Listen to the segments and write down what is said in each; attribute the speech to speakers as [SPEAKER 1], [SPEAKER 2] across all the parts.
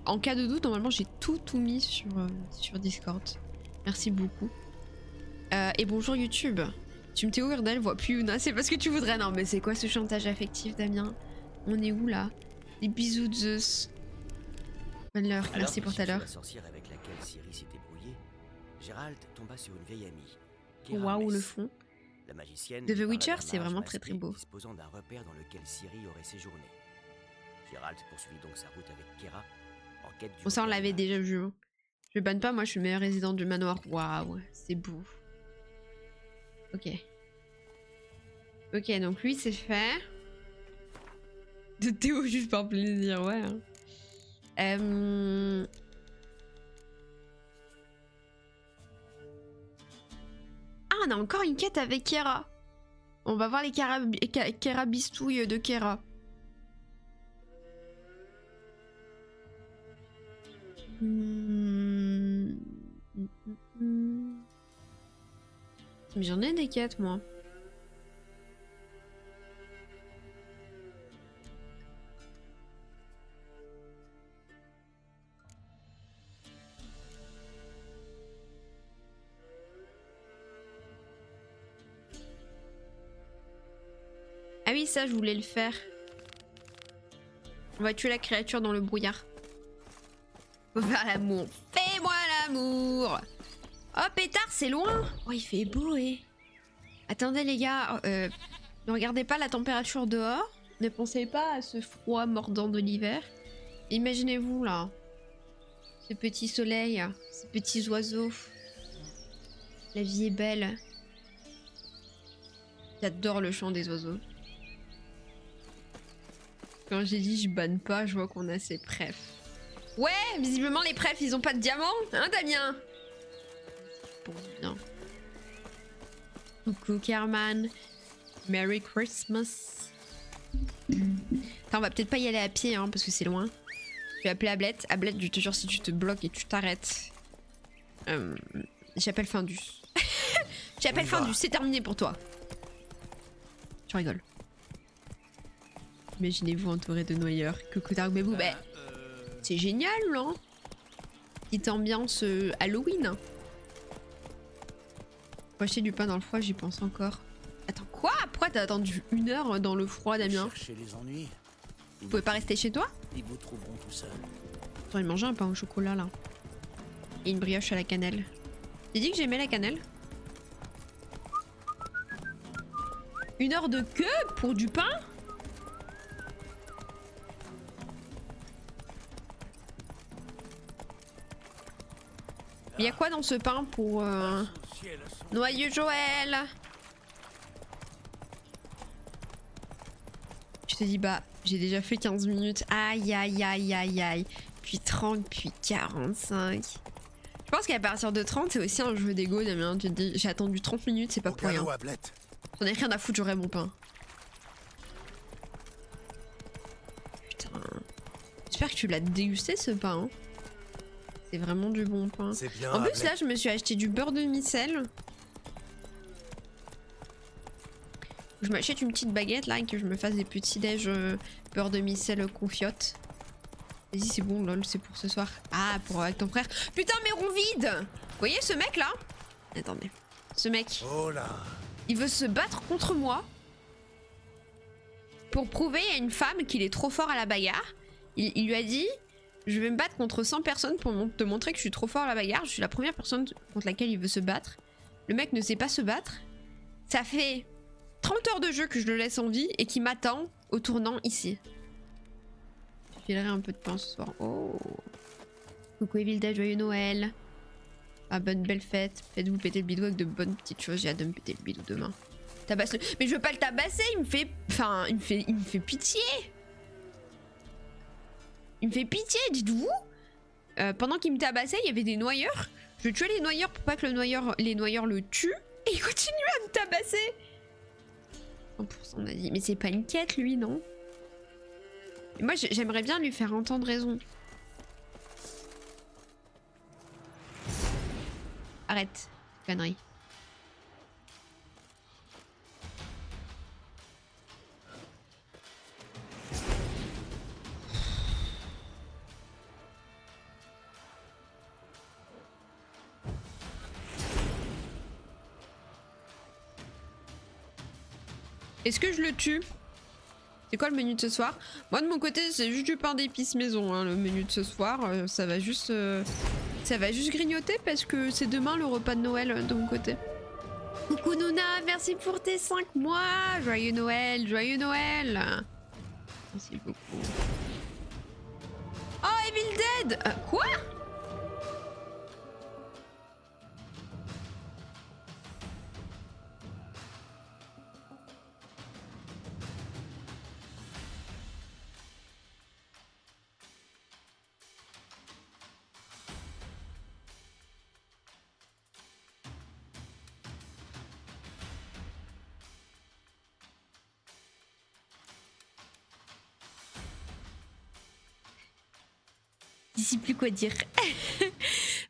[SPEAKER 1] en cas de doute, normalement j'ai tout mis sur Discord. Merci beaucoup. Et bonjour YouTube. Tu me t'es ouvert d'elle, vois plus Yuna, c'est parce que tu voudrais. Non mais c'est quoi ce chantage affectif, Damien? On est où là? Des bisous de Zeus. Bonne l'heure, merci pour ta l'heure.
[SPEAKER 2] La sorcière avec laquelle Ciri s'était brouillée, Gérald tomba sur une vieille amie. Kera
[SPEAKER 1] Waouh, le
[SPEAKER 2] Mess.
[SPEAKER 1] fond.
[SPEAKER 2] La magicienne
[SPEAKER 1] De The
[SPEAKER 2] lui parla
[SPEAKER 1] Witcher,
[SPEAKER 2] d'un
[SPEAKER 1] c'est
[SPEAKER 2] mage
[SPEAKER 1] vraiment très
[SPEAKER 2] masqué
[SPEAKER 1] beau.
[SPEAKER 2] disposant d'un repère dans lequel Ciri aurait séjourné. Gérald poursuivit donc sa route avec Kera en quête du
[SPEAKER 1] Bon, ça on
[SPEAKER 2] repère
[SPEAKER 1] l'avait
[SPEAKER 2] du mage.
[SPEAKER 1] déjà vu. Hein. Je banne pas, moi je suis le meilleur résident du manoir. Waouh, c'est beau. Ok. Ok, donc lui c'est fait. De Théo juste par plaisir, ouais. Hein. Ah, on a encore une quête avec Kera. On va voir les Kera bistouilles de Kera. Mais j'en ai des quêtes, moi. Ah oui, ça, je voulais le faire. On va tuer la créature dans le brouillard. Faut faire l'amour. Fais-moi l'amour. Oh, pétard, c'est loin. Oh, il fait beau, eh. Attendez, les gars. Ne regardez pas la température dehors. Ne pensez pas à ce froid mordant de l'hiver. Imaginez-vous, là. Ce petit soleil, ces petits oiseaux. La vie est belle. J'adore le chant des oiseaux. Quand j'ai dit je banne pas, je vois qu'on a ces prefs. Ouais, visiblement les prefs ils ont pas de diamant, hein Damien? Bon, bien. Coucou Kerman. Merry Christmas. Attends, on va peut-être pas y aller à pied hein, parce que c'est loin. Je vais appeler Ablette. Ablette, je te jure, si tu te bloques et tu t'arrêtes. J'appelle Findus. J'appelle Findus, c'est terminé pour toi. Tu rigoles. Imaginez-vous entouré de noyeurs. Coucou Darkbebou, bah, c'est génial, non? Petite ambiance Halloween. Faut acheter du pain dans le froid, j'y pense encore. Attends, quoi? Pourquoi t'as attendu 1 heure dans le froid, Damien? Vous pouvez pas rester chez toi?
[SPEAKER 2] Ils vous trouveront tout seuls.
[SPEAKER 1] J'aurais mangé un pain au chocolat, là. Et une brioche à la cannelle. J'ai dit que j'aimais la cannelle. 1 heure de queue pour du pain? Il y a quoi dans ce pain pour Noyeux Joël? Je te dis bah j'ai déjà fait 15 minutes. Aïe aïe aïe aïe aïe. Puis 30, puis 45. Je pense qu'à partir de 30 c'est aussi un jeu d'ego Damien. Tu te dis j'ai attendu 30 minutes, c'est pas pour rien. J'en ai rien à foutre, j'aurai mon pain. Putain. J'espère que tu l'as dégusté ce pain. Hein. C'est vraiment du bon pain. Bien, en plus là je me suis acheté du beurre de micelle. Je m'achète une petite baguette là et que je me fasse des petits déj beurre de micelle confiote. Vas-y c'est bon lol, c'est pour ce soir. Ah pour avec ton frère. Putain mais rond vide. Vous voyez ce mec là? Attendez. Ce mec.
[SPEAKER 3] Oh là.
[SPEAKER 1] Il veut se battre contre moi. Pour prouver à une femme qu'il est trop fort à la bagarre. Il lui a dit... Je vais me battre contre 100 personnes pour te montrer que je suis trop fort à la bagarre. Je suis la première personne contre laquelle il veut se battre. Le mec ne sait pas se battre. Ça fait 30 heures de jeu que je le laisse en vie et qui m'attend au tournant ici. Je filerai un peu de pain ce soir. Oh. Coucou Evilda, joyeux Noël. Ah, bonne belle fête. Faites-vous péter le bidou avec de bonnes petites choses. J'ai hâte de me péter le bidou demain. Tabasse-le. Mais je veux pas le tabasser, il me fait... Enfin, il me fait pitié. Il me fait pitié, dites-vous. Pendant qu'il me tabassait, il y avait des noyeurs. Je tuais les noyeurs pour pas que les noyeurs le tuent. Et il continue à me tabasser. 100% on a dit. Mais c'est pas une quête, lui, non? Et moi, j'aimerais bien lui faire entendre raison. Arrête, connerie. Est-ce que je le tue? C'est quoi le menu de ce soir? Moi de mon côté c'est juste du pain d'épices maison hein, le menu de ce soir. Ça va juste grignoter parce que c'est demain le repas de Noël de mon côté. Coucou Nouna, merci pour tes 5 mois. Joyeux Noël, joyeux Noël. Merci beaucoup. Oh Evil Dead. Quoi? Je sais plus quoi dire.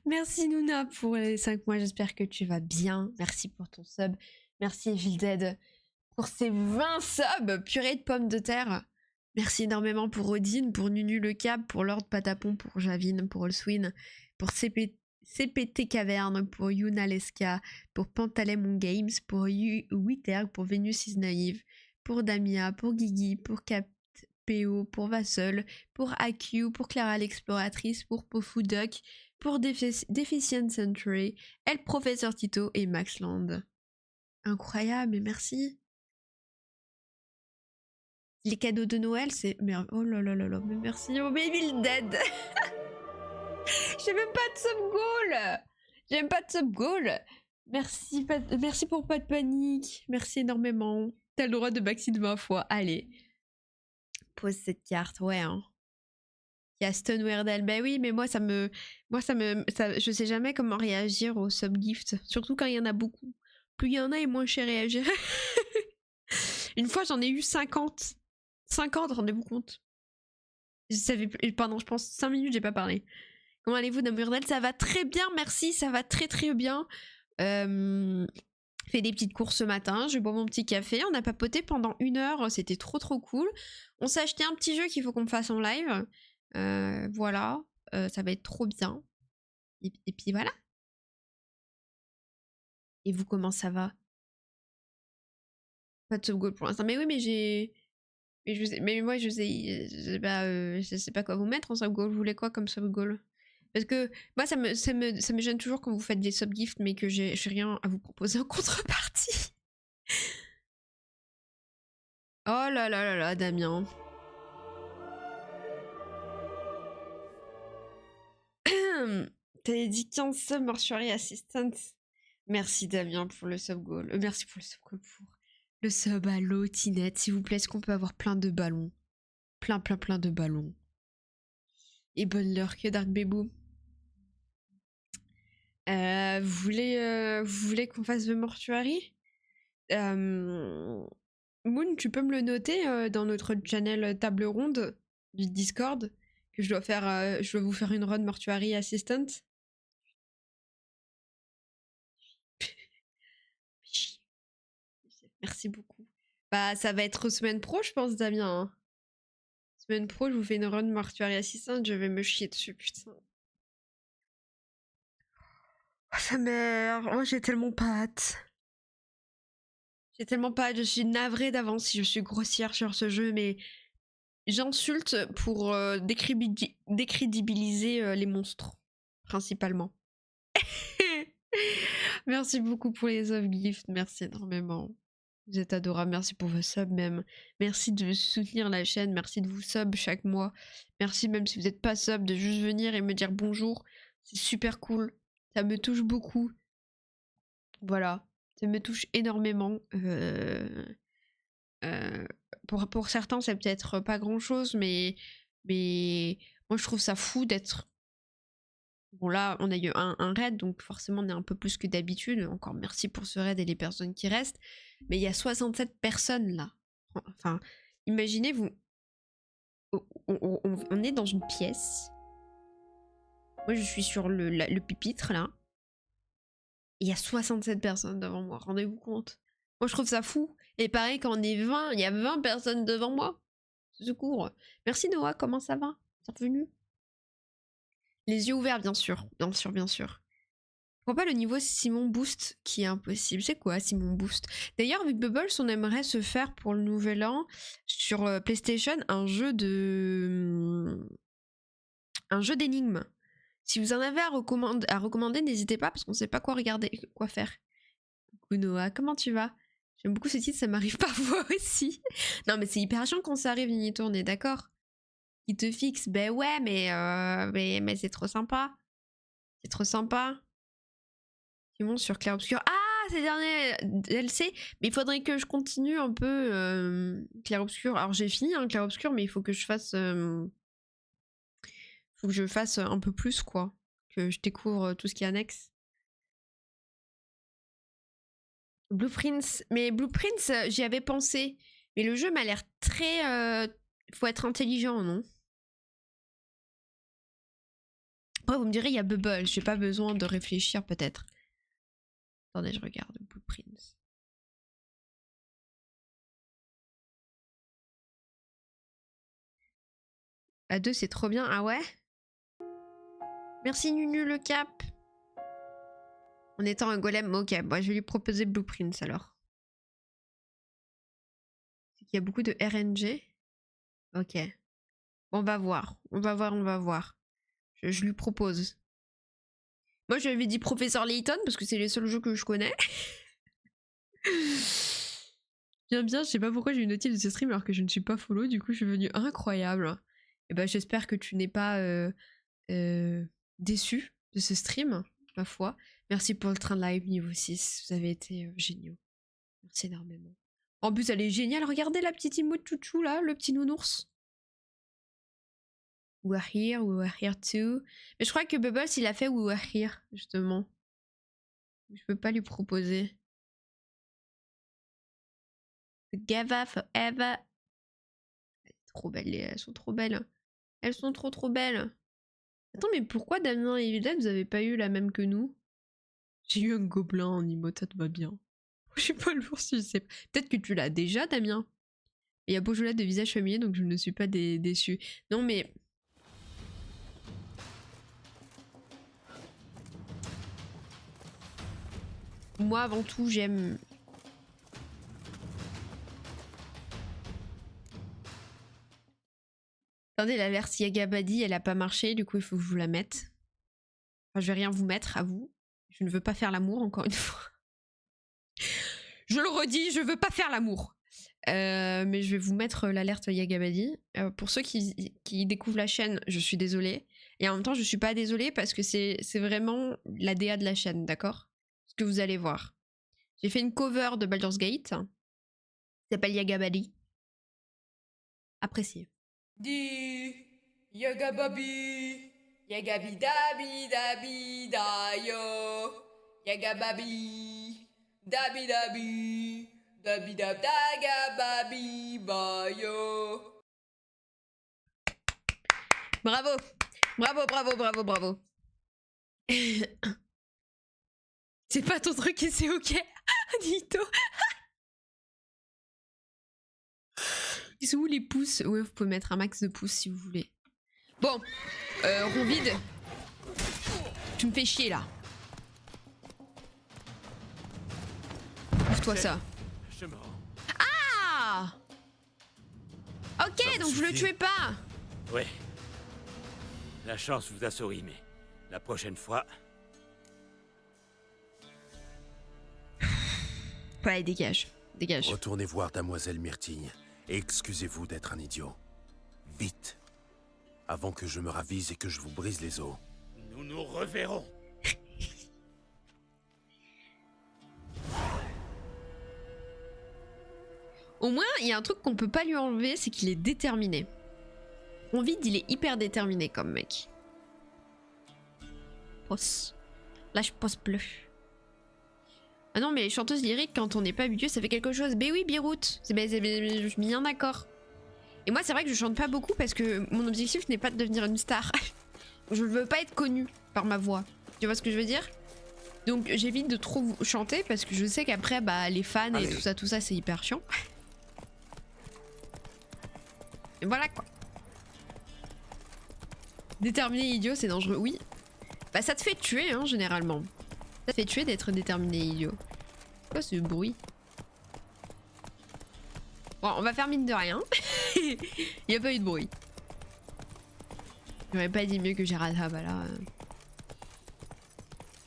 [SPEAKER 1] Merci Nouna pour les 5 mois, j'espère que tu vas bien. Merci pour ton sub. Merci Evil Dead pour ces 20 subs. Purée de pommes de terre. Merci énormément pour Odin, pour Nunu le Cap, pour Lord Patapon, pour Javine, pour Olswin, pour CPT Caverne, pour Yuna Leska, pour Pantalemon Games, pour Witterg, pour Venus is Naive, pour Damia, pour Guigui, pour Cap PO, pour Vassol, pour AQ, pour Clara l'exploratrice, pour Pofu Duck, pour Deficient Century, El Professeur Tito et Maxland. Incroyable, mais merci. Les cadeaux de Noël, c'est... Oh là là là là, mais merci. Oh, mais Evil Dead. J'ai même pas de sub goal. J'ai même pas de sub goal. Merci, merci pour pas de panique. Merci énormément. T'as le droit de backseat 20 fois. Allez. Pose cette carte, ouais. Hein. Il y a Stone Werdell. Ben oui, mais moi, je sais jamais comment réagir aux sub-gifts. Surtout quand il y en a beaucoup. Plus il y en a et moins je sais réagir. Une fois, j'en ai eu 50. 50, rendez-vous compte. Pendant, je pense, 5 minutes, j'ai pas parlé. Comment allez-vous, Dame Werdell? Ça va très bien, merci. Ça va très très bien. Fait des petites courses ce matin, je bois mon petit café, on a papoté pendant 1 heure, c'était trop trop cool. On s'est acheté un petit jeu qu'il faut qu'on me fasse en live. Voilà, ça va être trop bien. Et puis voilà. Et vous, comment ça va? Pas de sub-goal pour l'instant. Mais oui, mais moi je sais pas quoi vous mettre en sub-goal. Vous voulez quoi comme sub-goal? Parce que moi ça me gêne toujours quand vous faites des sub-gifts mais que j'ai rien à vous proposer en contrepartie. Oh là là là là, Damien. T'avais dit 15 subs Mortuary Assistant. Merci Damien pour le sub goal. Merci pour le sub goal pour le sub à l'eau, Tinette. S'il vous plaît, est-ce qu'on peut avoir plein de ballons? Plein de ballons. Et bonne l'heure que Dark Bebou. Vous voulez qu'on fasse The Mortuary? Moon, tu peux me le noter dans notre channel table ronde du Discord que je dois vous faire une run Mortuary Assistant. Merci beaucoup. Bah ça va être semaine pro je pense Damien. Hein. Semaine pro je vous fais une run Mortuary Assistant, je vais me chier dessus putain. Oh sa mère, oh j'ai tellement pas hâte. J'ai tellement pas hâte, je suis navrée d'avance si je suis grossière sur ce jeu mais j'insulte pour décrédibiliser les monstres principalement. Merci beaucoup pour les off-gifts, merci énormément. Vous êtes adorables, merci pour vos subs même. Merci de soutenir la chaîne, merci de vous sub chaque mois. Merci même si vous n'êtes pas sub de juste venir et me dire bonjour. C'est super cool, ça me touche beaucoup. Voilà, ça me touche énormément. Pour certains c'est peut-être pas grand chose mais moi je trouve ça fou d'être... Bon là on a eu un raid donc forcément on est un peu plus que d'habitude, encore merci pour ce raid et les personnes qui restent, mais il y a 67 personnes là, enfin imaginez vous, on est dans une pièce, moi je suis sur le pupitre là, il y a 67 personnes devant moi, rendez-vous compte, moi je trouve ça fou, et pareil quand on est 20, il y a 20 personnes devant moi, secours, merci Noah, comment ça va, bienvenue. Les yeux ouverts, bien sûr, bien sûr, bien sûr. Pourquoi pas le niveau Simon Boost qui est impossible? C'est quoi Simon Boost? D'ailleurs, avec Bubbles, on aimerait se faire pour le nouvel an sur PlayStation un jeu d'énigmes. Si vous en avez à recommander, n'hésitez pas parce qu'on sait pas quoi regarder, quoi faire. Coucou Noah, comment tu vas? J'aime beaucoup ce titre, ça m'arrive parfois aussi. Non mais c'est hyper chiant quand ça arrive, Nito, on est d'accord? Qui te fixe? Ben ouais, mais c'est trop sympa. C'est trop sympa. Simon sur Clair Obscur. Ah, ces derniers DLC. Mais il faudrait que je continue un peu Clair Obscur. Alors j'ai fini Clair Obscur, mais il faut que je fasse... faut que je fasse un peu plus, quoi. Que je découvre tout ce qui est annexe. Blueprints. Mais Blueprints, j'y avais pensé. Mais le jeu m'a l'air très... faut être intelligent, non? Après, vous me direz, il y a Bubble. J'ai pas besoin de réfléchir, peut-être. Attendez, je regarde Blueprints. À 2, c'est trop bien. Ah ouais? Merci Nunu le cap. En étant un golem, ok. Bon, je vais lui proposer Blueprints alors. C'est qu'il y a beaucoup de RNG. Ok. On va voir. On va voir. Je lui propose. Moi, je lui avais dit Professeur Layton parce que c'est les seuls jeux que je connais. Bien, je sais pas pourquoi j'ai une notif de ce stream alors que je ne suis pas follow. Du coup, je suis venue incroyable. Et ben, j'espère que tu n'es pas déçu de ce stream, ma foi. Merci pour le train de live niveau 6. Vous avez été géniaux. Merci énormément. En plus, elle est géniale. Regardez la petite emote chouchou là, le petit nounours. We are here too. Mais je crois que Bubbles, il a fait We were here, justement. Je peux pas lui proposer. Together forever. Trop belles, elles sont trop belles. Elles sont trop belles. Attends, mais pourquoi Damien et Villette, vous avez pas eu la même que nous? J'ai eu un gobelin en emote, ça te va bien. Je suis pas le si je sais pas. Peut-être que tu l'as déjà, Damien. Il y a Beaujolais de visage familier, donc je ne suis pas déçue. Non, mais... Moi, avant tout, j'aime... Attendez, l'alerte Yagabadi, elle a pas marché, du coup, il faut que je vous la mette. Enfin, je vais rien vous mettre, à vous. Je ne veux pas faire l'amour, encore une fois. Je le redis, je veux pas faire l'amour. Mais je vais vous mettre l'alerte Yagabadi. Pour ceux qui découvrent la chaîne, je suis désolée. Et en même temps, je suis pas désolée parce que c'est vraiment la DA de la chaîne, d'accord? Ce que vous allez voir. J'ai fait une cover de Baldur's Gate. Ça s'appelle Yagabadi. Appréciez.
[SPEAKER 3] Di Yagababi Yagabi dabi da yo Yagababi dabi dabi dab dagababi ba yo.
[SPEAKER 1] Bravo. C'est pas ton truc et c'est ok. Nito. Ils sont où les pouces? Ouais, vous pouvez mettre un max de pouces si vous voulez. Bon, rond vide. Tu me fais chier là. Ouvre-toi ça.
[SPEAKER 2] Je me rends.
[SPEAKER 1] Ah! Ok,
[SPEAKER 2] Ça vous
[SPEAKER 1] donc je le
[SPEAKER 2] suffit?
[SPEAKER 1] tuais pas.
[SPEAKER 2] Ouais. La chance vous a souri, mais la prochaine fois...
[SPEAKER 1] Ouais, dégage.
[SPEAKER 4] Retournez voir Damoiselle Myrtille et excusez-vous d'être un idiot. Vite. Avant que je me ravise et que je vous brise les os.
[SPEAKER 2] Nous nous reverrons.
[SPEAKER 1] Au moins, il y a un truc qu'on peut pas lui enlever, c'est qu'il est déterminé. On vide, il est hyper déterminé comme mec. Pose. Là, je pose plus. Ah non, mais les chanteuses lyriques, quand on n'est pas habitué, ça fait quelque chose. Ben oui, Beyrouth. Je suis bien d'accord. Et moi, c'est vrai que je chante pas beaucoup parce que mon objectif n'est pas de devenir une star. Je veux pas être connue par ma voix. Tu vois ce que je veux dire? Donc j'évite de trop chanter parce que je sais qu'après, bah, les fans et tout ça, c'est hyper chiant. Et voilà quoi. Déterminé idiot, c'est dangereux, oui. Bah ça te fait tuer, hein, généralement. Ça fait tuer d'être déterminé, idiot. Quoi ce bruit? Bon, on va faire mine de rien. Il n'y a pas eu de bruit. J'aurais pas dit mieux que Gérald. Ah bah là.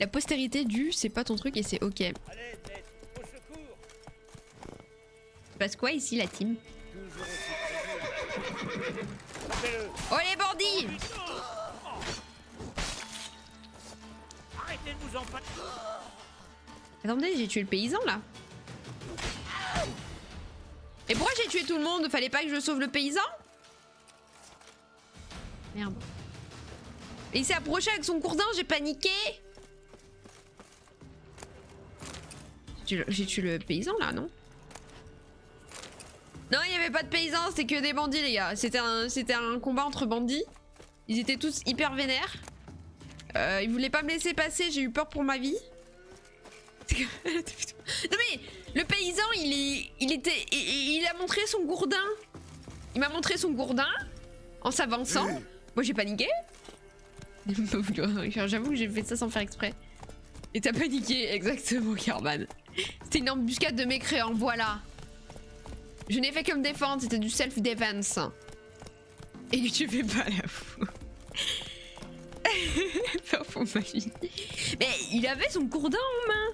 [SPEAKER 1] La postérité du c'est pas ton truc et c'est ok. Passe quoi ici la team? Oh les bandits! Attendez, j'ai tué le paysan là. Et pourquoi j'ai tué tout le monde? Fallait pas que je sauve le paysan? Merde. Et il s'est approché avec son gourdin, j'ai paniqué. J'ai tué le paysan là, non? Non, il n'y avait pas de paysans, c'était que des bandits les gars. C'était un combat entre bandits. Ils étaient tous hyper vénères. Ils voulaient pas me laisser passer, j'ai eu peur pour ma vie. Non mais le paysan il a montré son gourdin. Il m'a montré son gourdin en s'avançant. Moi j'ai paniqué. J'avoue que j'ai fait ça sans faire exprès. Et t'as paniqué, exactement Carman. C'était une embuscade de mécréants, voilà. Je n'ai fait que me défendre, c'était du self-defense. Et que tu fais pas la fou. Peur pour ma vie. Mais il avait son gourdin en main.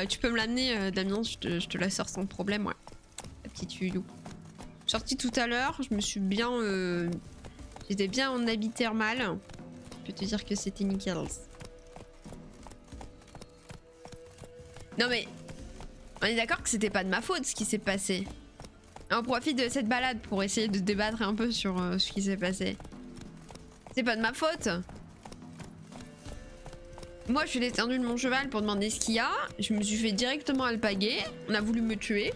[SPEAKER 1] Tu peux me l'amener, Damien, je te la sors sans problème, ouais. La petite Youyou. Sortie tout à l'heure, je me suis bien... J'étais bien en habit thermal. Je peux te dire que c'était nickel. Non mais... On est d'accord que c'était pas de ma faute ce qui s'est passé. On profite de cette balade pour essayer de débattre un peu sur ce qui s'est passé. C'est pas de ma faute. Moi je suis descendue de mon cheval pour demander ce qu'il y a. Je me suis fait directement alpaguer. On a voulu me tuer.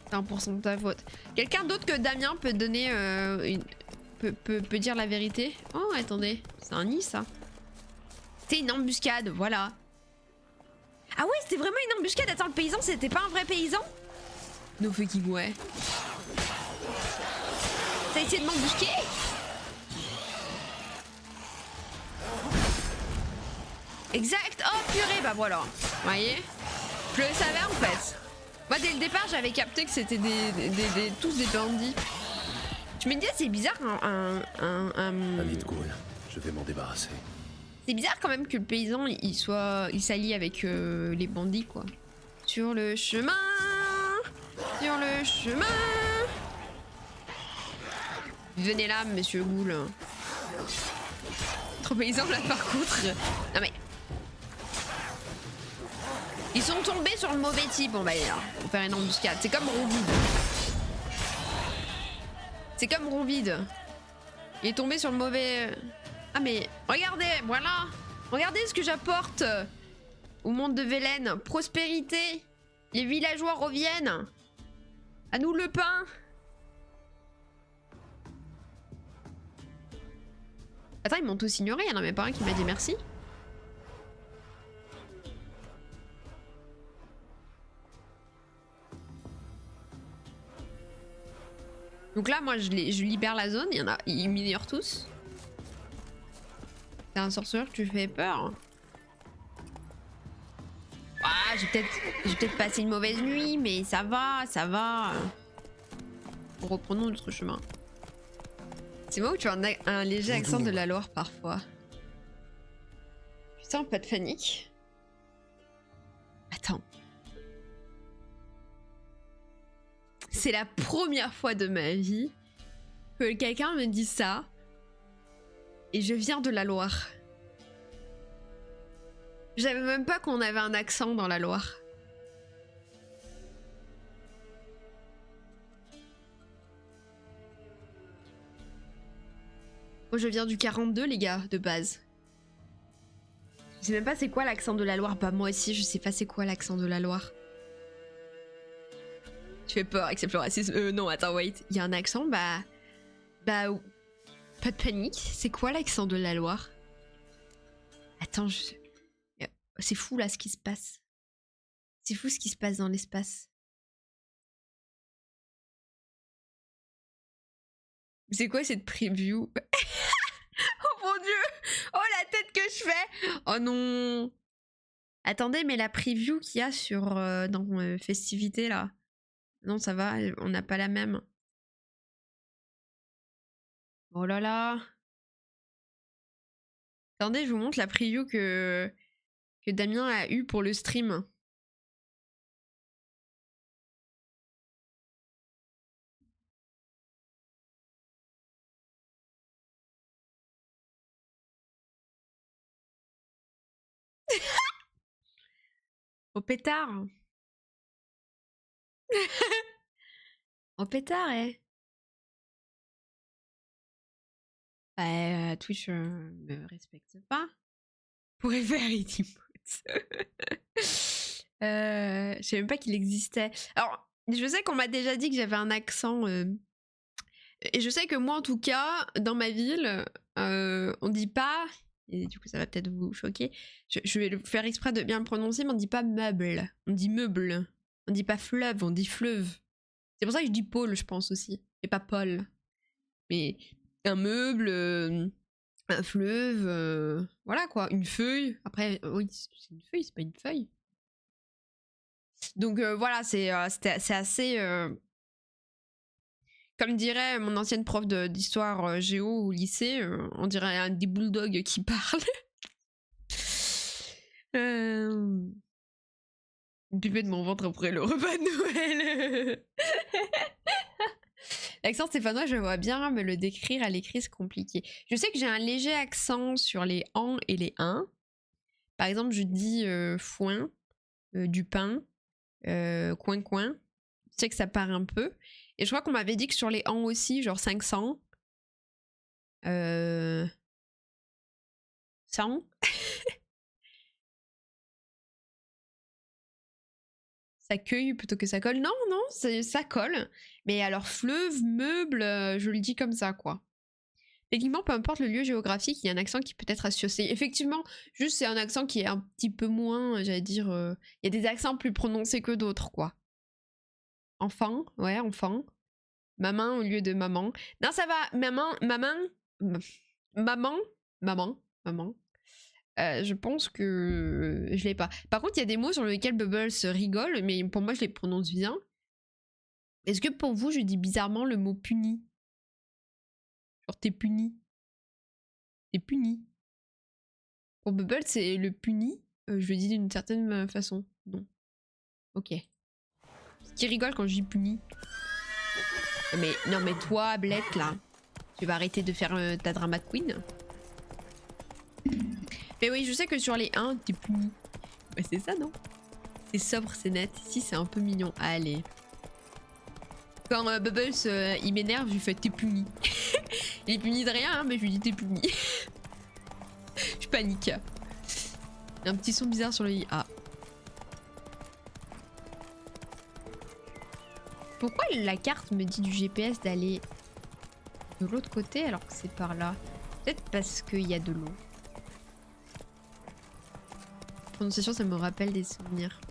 [SPEAKER 1] C'est 1% de ta faute. Quelqu'un d'autre que Damien peut donner peut dire la vérité? Oh attendez, c'est un nid ça. C'était une embuscade, voilà. Ah ouais, c'était vraiment une embuscade. Attends, le paysan, c'était pas un vrai paysan? No fucking way. T'as essayé de m'embusquer? Exact. Oh purée, bah voilà. Vous voyez? Je le savais en fait. Moi dès le départ j'avais capté que c'était tous des bandits. Je me disais c'est bizarre
[SPEAKER 4] Vite cool, je vais m'en débarrasser.
[SPEAKER 1] C'est bizarre quand même que le paysan il s'allie avec les bandits quoi. Sur le chemin. Sur le chemin. Venez là monsieur Goul. Trop paysan là par contre. Non mais... Ils sont tombés sur le mauvais type, on va dire, pour faire une embuscade. C'est comme Ronvide. C'est comme Ronvide. Il est tombé sur le mauvais... Ah mais, regardez, voilà. Regardez ce que j'apporte au monde de Velen. Prospérité. Les villageois reviennent. À nous le pain. Attends, ils m'ont tous ignoré, il y en a même pas un qui m'a dit merci. Donc là, moi, je libère la zone. Ils m'ignorent tous. T'es un sorcier, tu fais peur. Ah, j'ai peut-être passé une mauvaise nuit, mais ça va, ça va. Reprenons notre chemin. C'est moi où tu as un léger accent de la Loire parfois. Putain, pas de panique. Attends. C'est la première fois de ma vie que quelqu'un me dit ça. Et je viens de la Loire. Je savais même pas qu'on avait un accent dans la Loire. Moi je viens du 42 les gars, de base. Je sais même pas c'est quoi l'accent de la Loire. Bah moi aussi je sais pas c'est quoi l'accent de la Loire. Tu fais peur, accepte le racisme. Non, attends, wait. Il y a un accent, bah... pas de panique. C'est quoi l'accent de la Loire? Attends, c'est fou là ce qui se passe. C'est fou ce qui se passe dans l'espace. C'est quoi cette preview? Oh mon dieu! Oh la tête que je fais! Oh non! Attendez, mais la preview qu'il y a sur dans Festivité là. Non, ça va, on n'a pas la même. Oh là là! Attendez, je vous montre la preview que Damien a eue pour le stream. Au pétard! Au pétard, eh! Bah, Twitch me respecte pas. Pourrait faire Easymotes. Je sais même pas qu'il existait. Alors, je sais qu'on m'a déjà dit que j'avais un accent. Et je sais que moi, en tout cas, dans ma ville, on dit pas. Et du coup, ça va peut-être vous choquer. Je vais le faire exprès de bien le prononcer, mais on dit pas meuble. On dit meuble. On dit pas fleuve, on dit fleuve. C'est pour ça que je dis Paul, je pense aussi. Et pas Paul. Mais un meuble, un fleuve, voilà quoi. Une feuille. Après, oui, c'est une feuille, c'est pas une feuille. Donc voilà, c'est assez. Comme dirait mon ancienne prof d'histoire géo au lycée, on dirait des bulldogs qui parlent. Buvez de mon ventre après le repas de Noël. L'accent stéphanois, je vois bien, mais le décrire à l'écrit, c'est compliqué. Je sais que j'ai un léger accent sur les en et les un. Par exemple, je dis foin, du pain, coin-coin. Je sais que ça part un peu. Et je crois qu'on m'avait dit que sur les en aussi, genre 500. 100. Ça cueille plutôt que ça colle. Non, non, ça colle. Mais alors fleuve, meuble, je le dis comme ça, quoi. Techniquement, peu importe le lieu géographique, il y a un accent qui peut être associé. Effectivement, juste c'est un accent qui est un petit peu moins, j'allais dire... Il y a des accents plus prononcés que d'autres, quoi. Enfant, ouais, enfant. Maman au lieu de maman. Non, ça va. Maman. Je pense que je l'ai pas. Par contre, il y a des mots sur lesquels Bubbles rigole, mais pour moi, je les prononce bien. Est-ce que pour vous, je dis bizarrement le mot puni? Genre, t'es puni. T'es puni. Pour Bubbles, c'est le puni. Je le dis d'une certaine façon. Non. Ok. Qui rigole quand je dis puni? Non mais toi, Blette, là. Tu vas arrêter de faire ta drama queen? Mais oui, je sais que sur les 1, t'es puni. Bah c'est ça, non? C'est sobre, c'est net. Ici, c'est un peu mignon. Allez. Quand Bubbles, il m'énerve, je lui fais t'es puni. Il est puni de rien, hein, mais je lui dis t'es puni. Je panique. Il y a un petit son bizarre sur le i. Ah. Pourquoi la carte me dit du GPS d'aller de l'autre côté alors que c'est par là? Peut-être parce qu'il y a de l'eau. Prononciation, ça me rappelle des souvenirs.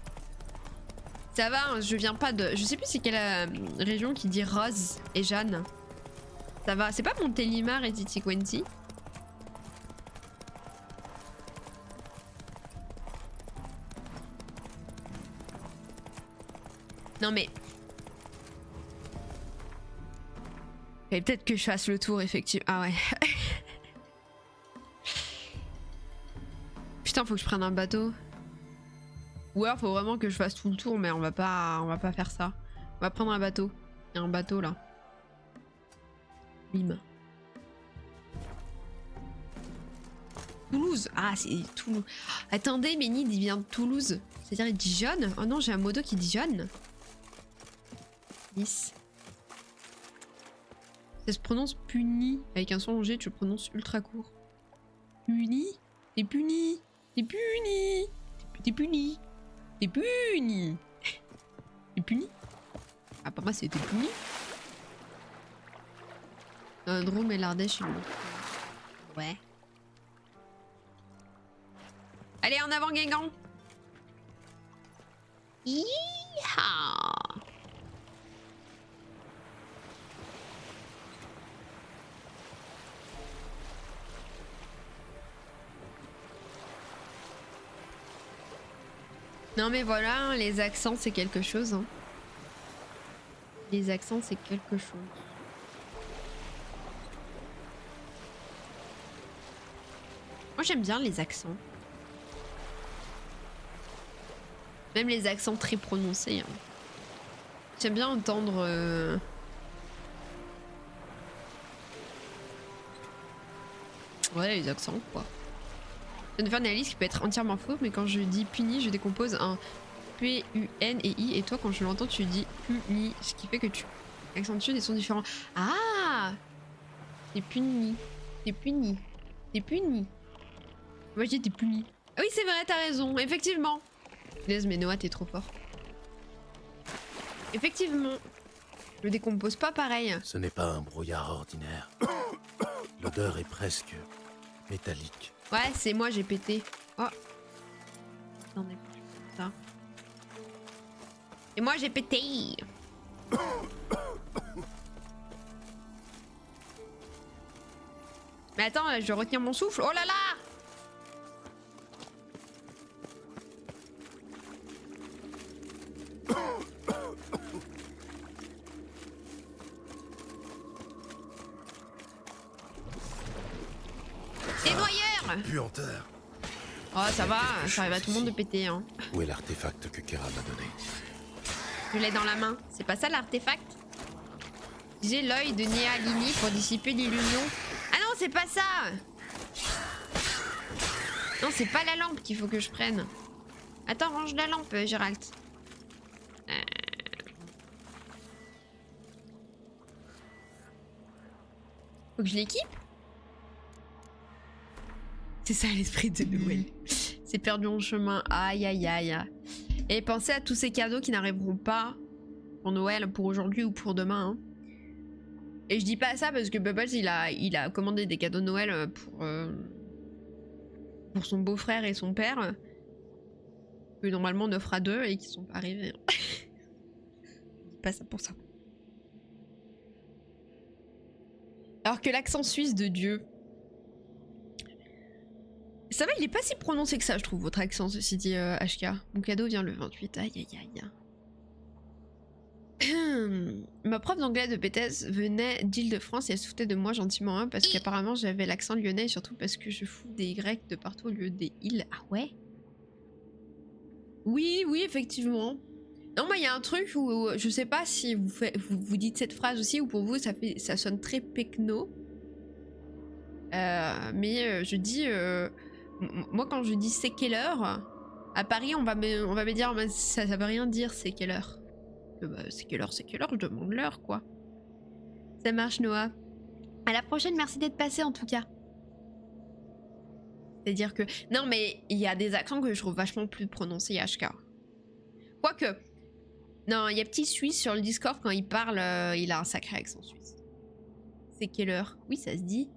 [SPEAKER 1] Ça va, hein, je viens pas de... Je sais plus c'est quelle région qui dit Rose et Jeanne. Ça va, c'est pas Montélimar et Titiquenti? Non mais... Et peut-être que je fasse le tour, effectivement. Ah ouais. Putain, faut que je prenne un bateau. Ou alors faut vraiment que je fasse tout le tour, mais on va pas faire ça. On va prendre un bateau. Il y a un bateau là. Bim. Toulouse. Ah, c'est Toulouse. Attendez, Ménide, il vient de Toulouse. C'est-à-dire il dit Dijonne. Oh non, j'ai un modo qui dit Dijonne. 10. Ça se prononce puni. Avec un son G, tu le prononces ultra court. Puni. T'es puni. T'es puni. T'es puni. T'es puni. T'es puni. Ah, pour moi, c'était puni. Drôme et l'Ardèche, ouais. Allez, en avant, Guingamp. Yeehaw. Non mais voilà, les accents c'est quelque chose. Hein. Les accents c'est quelque chose. Moi j'aime bien les accents. Même les accents très prononcés. Hein. J'aime bien entendre... Ouais, les accents quoi. Je viens de faire une analyse qui peut être entièrement faux, mais quand je dis puni, je décompose un P-U-N et I, et toi quand je l'entends tu dis puni, ce qui fait que tu accentues des sons différents. Ah, t'es puni, t'es puni, t'es puni. Moi je dis t'es puni. Ah oui c'est vrai, t'as raison, effectivement. Laisse mais Noah t'es trop fort. Effectivement, je le décompose pas pareil.
[SPEAKER 4] Ce n'est pas un brouillard ordinaire. L'odeur est presque métallique.
[SPEAKER 1] Ouais, c'est moi, j'ai pété. Oh. Attendez, ça. Et moi, j'ai pété. Mais attends, je retiens mon souffle. Oh là là!
[SPEAKER 4] Puanteur.
[SPEAKER 1] Oh, ça va, ça arrive à tout le monde de péter. Hein.
[SPEAKER 4] Où est l'artefact que Kera m'a donné?
[SPEAKER 1] Je l'ai dans la main. C'est pas ça l'artefact? J'ai l'œil de Néalini pour dissiper l'illusion. Ah non, c'est pas ça! Non, c'est pas la lampe qu'il faut que je prenne. Attends, range la lampe, Gérald. Faut que je l'équipe? C'est ça l'esprit de Noël. C'est perdu en chemin. Aïe aïe aïe. Et pensez à tous ces cadeaux qui n'arriveront pas pour Noël, pour aujourd'hui ou pour demain. Hein. Et je dis pas ça parce que Bubbles il a commandé des cadeaux de Noël pour son beau-frère et son père. Que normalement on offre à 2 et qui sont pas arrivés. Hein. Je dis pas ça pour ça. Alors que l'accent suisse de Dieu. Ça va, il est pas si prononcé que ça, je trouve, votre accent, ceci dit, HK. Mon cadeau vient le 28, aïe aïe aïe. Ma prof d'anglais de BTS venait d'Île-de-France et elle se foutait de moi gentiment, hein, parce qu'apparemment j'avais l'accent lyonnais et surtout parce que je fous des Y de partout au lieu des îles. Ah ouais? Oui, oui, effectivement. Non, moi il y a un truc où je sais pas si vous dites cette phrase aussi ou pour vous ça sonne très pecno. Mais je dis... moi quand je dis c'est quelle heure, à Paris on va me dire ça veut rien dire c'est quelle heure. Bah, c'est quelle heure, je demande l'heure quoi. Ça marche Noah. À la prochaine, merci d'être passé en tout cas. C'est-à-dire que... Non mais il y a des accents que je trouve vachement plus prononcés HK. Quoique... Non, il y a petit Suisse sur le Discord quand il parle, il a un sacré accent suisse. C'est quelle heure? Oui ça se dit.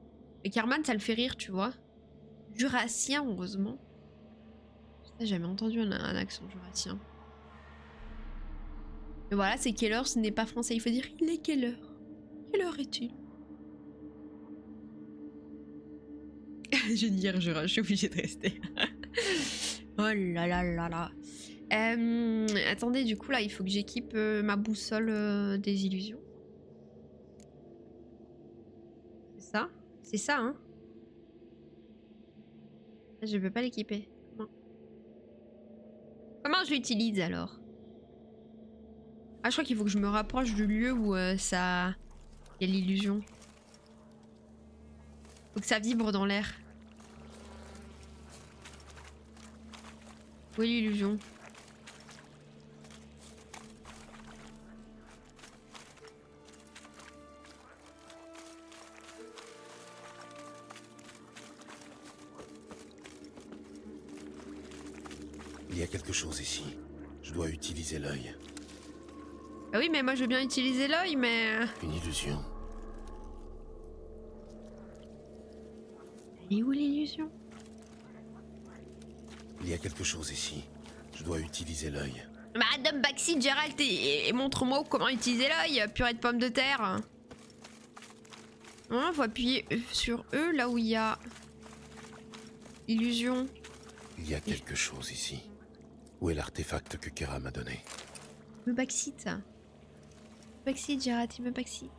[SPEAKER 1] Mais Carman ça le fait rire tu vois. Jurassien, heureusement. J'ai jamais entendu un accent jurassien. Mais voilà, c'est quelle heure, ce n'est pas français. Il faut dire il est quelle heure? Quelle heure est-il? Je vais dire je suis obligée de rester. Oh là là là là. Attendez, du coup là, il faut que j'équipe ma boussole des illusions. C'est ça? C'est ça, hein? Je peux pas l'équiper. Comment je l'utilise alors? Ah, je crois qu'il faut que je me rapproche du lieu où ça... Il y a l'illusion. Faut que ça vibre dans l'air. Où est l'illusion?
[SPEAKER 4] Il y a quelque chose ici. Je dois utiliser l'œil.
[SPEAKER 1] Ah oui, mais moi je veux bien utiliser l'œil, mais...
[SPEAKER 4] Une illusion.
[SPEAKER 1] Elle est où l'illusion?
[SPEAKER 4] Il y a quelque chose ici. Je dois utiliser l'œil.
[SPEAKER 1] Madame Baxi, Gérald, et montre-moi comment utiliser l'œil, purée de pommes de terre. Non, faut appuyer sur E, là où il y a... Illusion.
[SPEAKER 4] Il y a quelque chose ici. Où est l'artefact que Kera m'a donné?
[SPEAKER 1] Me backseat. Backseat, Gérard, il me backseat.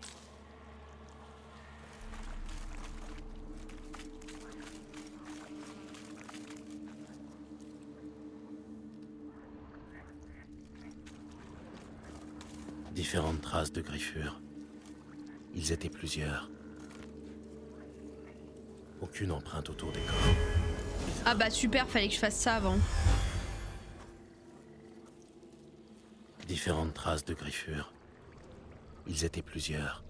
[SPEAKER 4] Différentes traces de griffures. Ils étaient plusieurs. Aucune empreinte autour des corps.
[SPEAKER 1] Ah bah super, fallait que je fasse ça avant.
[SPEAKER 4] Différentes traces de griffures. Ils étaient plusieurs.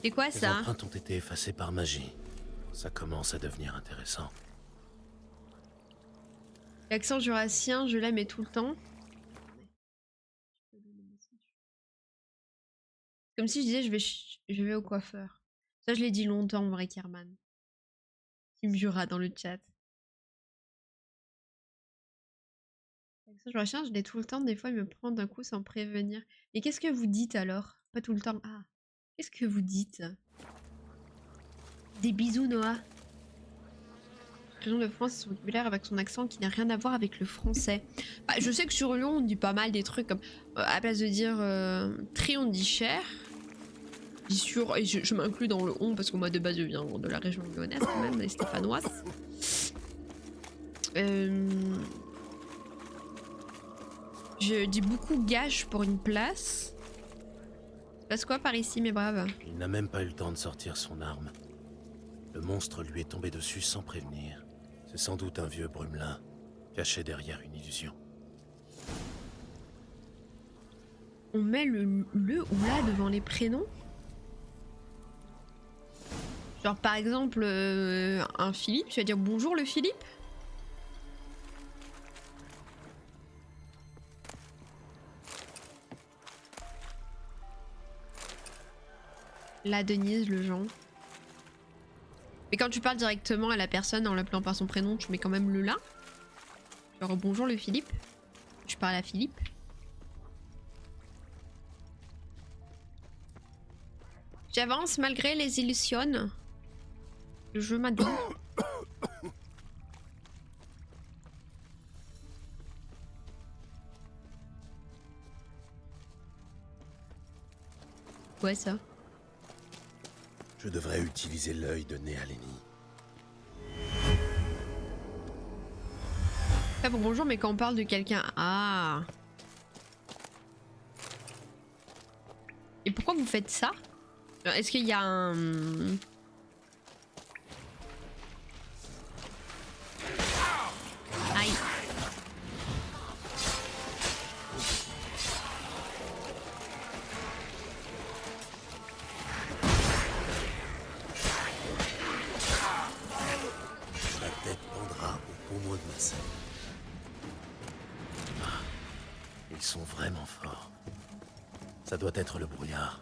[SPEAKER 1] C'est quoi
[SPEAKER 4] Les
[SPEAKER 1] ça?
[SPEAKER 4] empreintes ont été effacées par magie. Ça commence à devenir intéressant.
[SPEAKER 1] L'accent jurassien, je l'aime tout le temps. Comme si je disais je vais au coiffeur. Ça je l'ai dit longtemps, en vrai, Kerman. Qui me jura dans le chat. L'accent jurassien, je l'ai tout le temps. Des fois, il me prend d'un coup sans prévenir. Et qu'est-ce que vous dites alors? Pas tout le temps. Ah. Qu'est-ce que vous dites? Des bisous, Noah. Région de France, son vocabulaire avec son accent qui n'a rien à voir avec le français. Bah, je sais que sur Lyon, on dit pas mal des trucs comme à la place de dire tri, on dit cher. Je dis sur, et je m'inclus dans le on parce que moi de base je viens de la région lyonnaise quand même, des Stéphanoises. Je dis beaucoup gage pour une place. Passe quoi par ici, mes braves?
[SPEAKER 4] Il n'a même pas eu le temps de sortir son arme. Le monstre lui est tombé dessus sans prévenir. C'est sans doute un vieux brumelin, caché derrière une illusion.
[SPEAKER 1] On met le ou la devant les prénoms? Genre par exemple, un Philippe, tu vas dire bonjour le Philippe? La Denise, le Jean. Mais quand tu parles directement à la personne en l'appelant par son prénom, tu mets quand même le là. Genre bonjour le Philippe. Tu parles à Philippe. J'avance malgré les illusions. Le jeu m'a donné. Ouais ça.
[SPEAKER 4] Je devrais utiliser l'œil de Néalénie.
[SPEAKER 1] Ah bon, bonjour, mais quand on parle de quelqu'un... Ah. Et pourquoi vous faites ça? Est-ce qu'il y a un... Aïe.
[SPEAKER 4] La tête pendra au pommeau de ma selle. Ah, ils sont vraiment forts. Ça doit être le brouillard.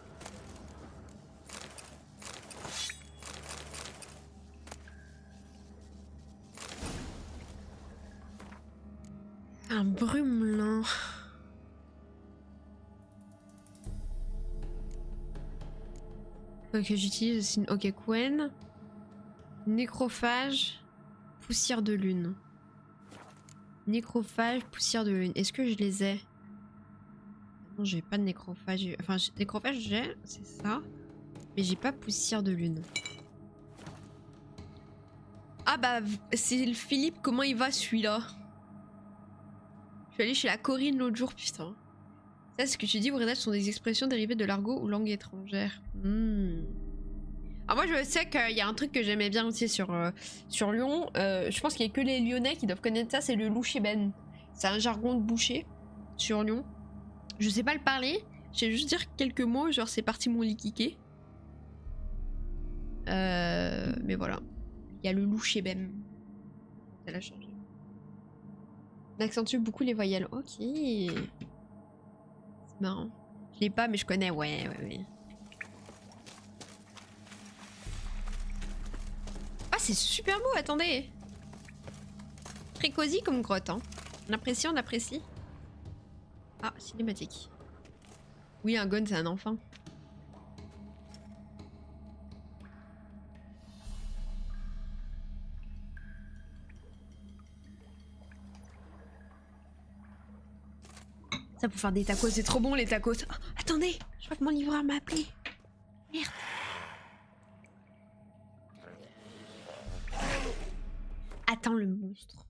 [SPEAKER 1] Un brumelin. Ok, j'utilise... Ok, Quen. Nécrophage. Poussière de lune. Nécrophage, poussière de lune. Est-ce que je les ai? Non, j'ai pas de nécrophage. Enfin, nécrophage, j'ai, c'est ça. Mais j'ai pas poussière de lune. Ah bah, c'est le Philippe, comment il va celui-là? Je suis allée chez la Corinne l'autre jour, putain. Ça, ce que tu dis, Breda, sont des expressions dérivées de l'argot ou langue étrangère. Alors moi, je sais qu'il y a un truc que j'aimais bien aussi sur Lyon. Je pense qu'il y a que les Lyonnais qui doivent connaître ça, c'est le louchébène. C'est un jargon de boucher sur Lyon. Je sais pas le parler, je sais juste dire quelques mots, genre c'est parti mon likiké. Mais voilà. Il y a le louchébène. Ça l'a changé. On accentue beaucoup les voyelles. Ok. C'est marrant. Je l'ai pas, mais je connais. Ouais. Ah, c'est super beau, attendez. Très cosy comme grotte, hein. On apprécie, on apprécie. Ah, cinématique. Oui, un gon, c'est un enfant. Ça pour faire des tacos, c'est trop bon les tacos. Oh, attendez, je crois que mon livreur m'a appelé. Merde. Attends le monstre.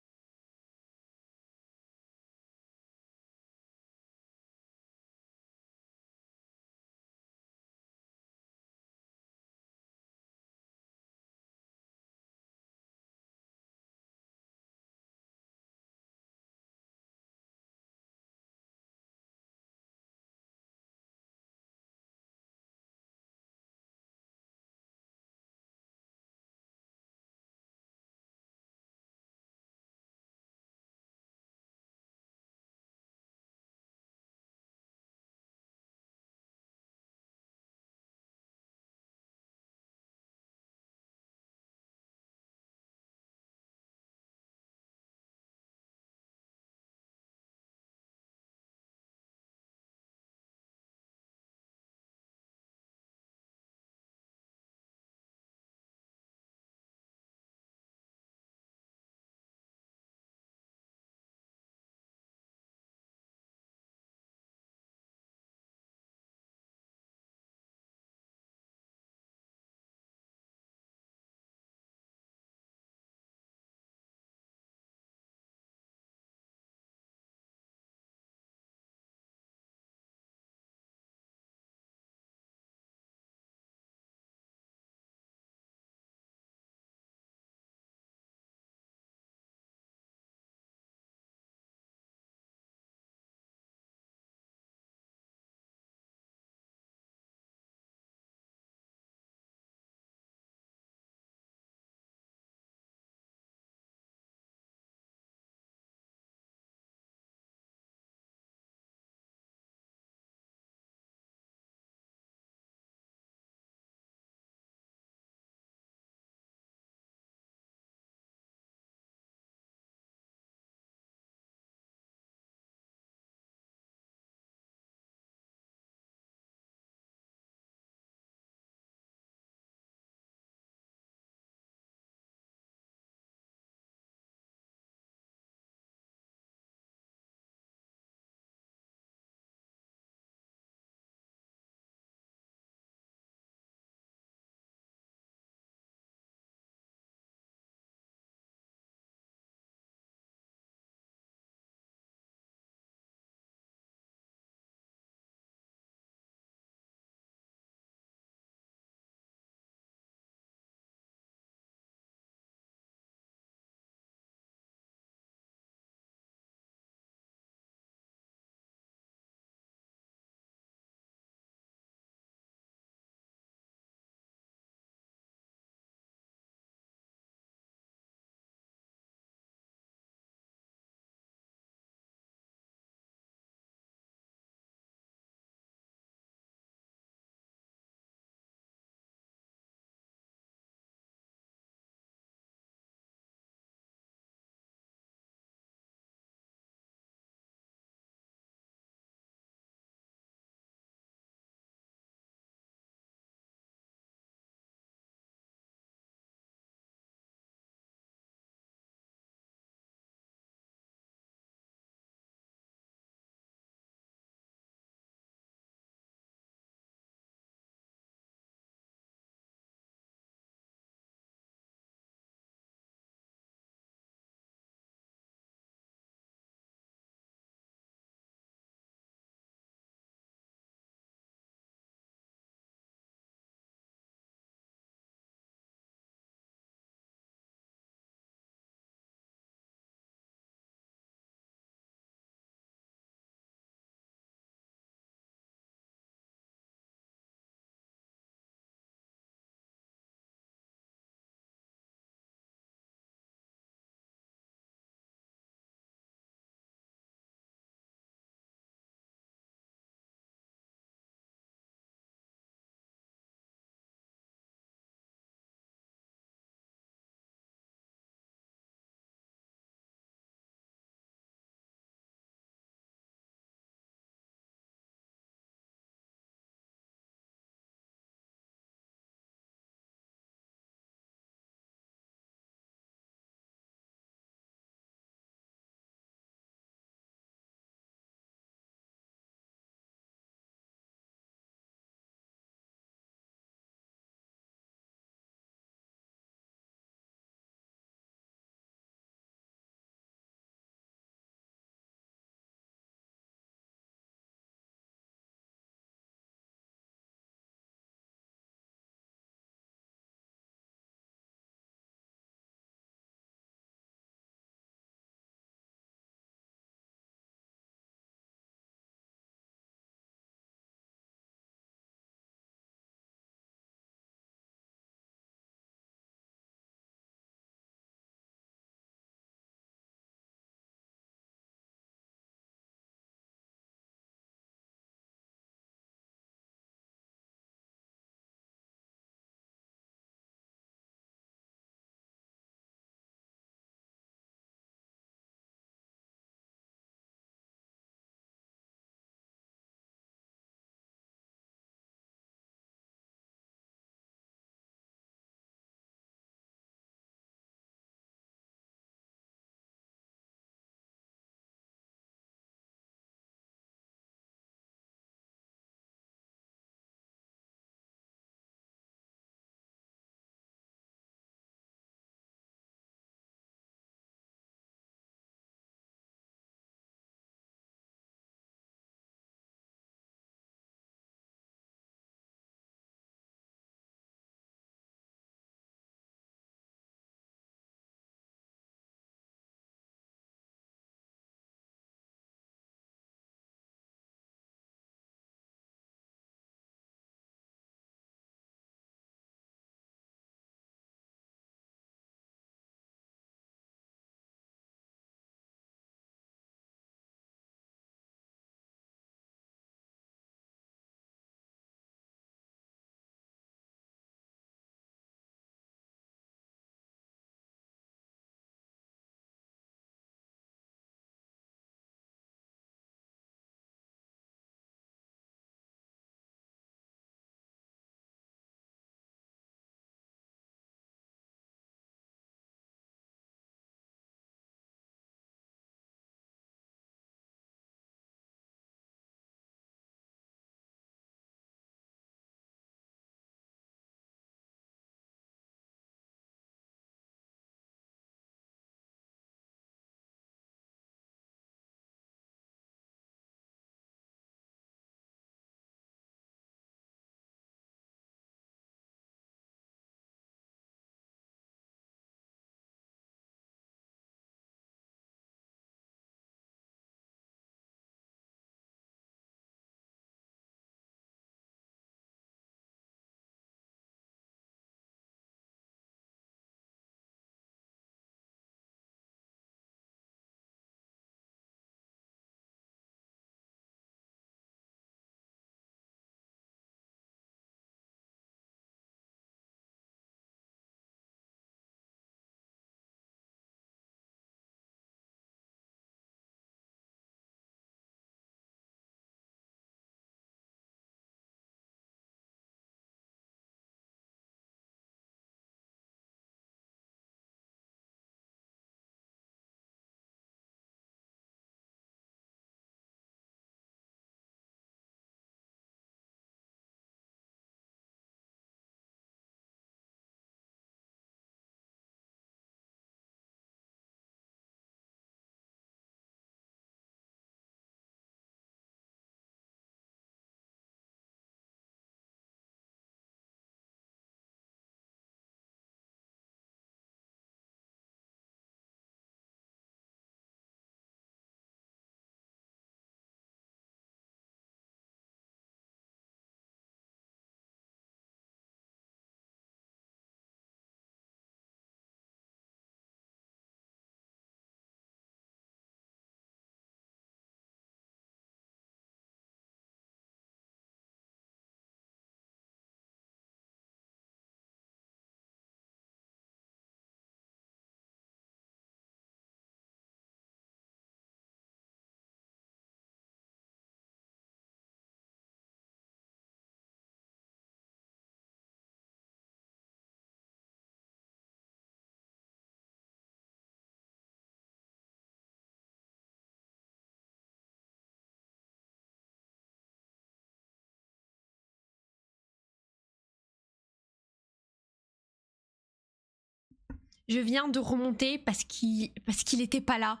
[SPEAKER 1] Je viens de remonter parce qu'il était pas là.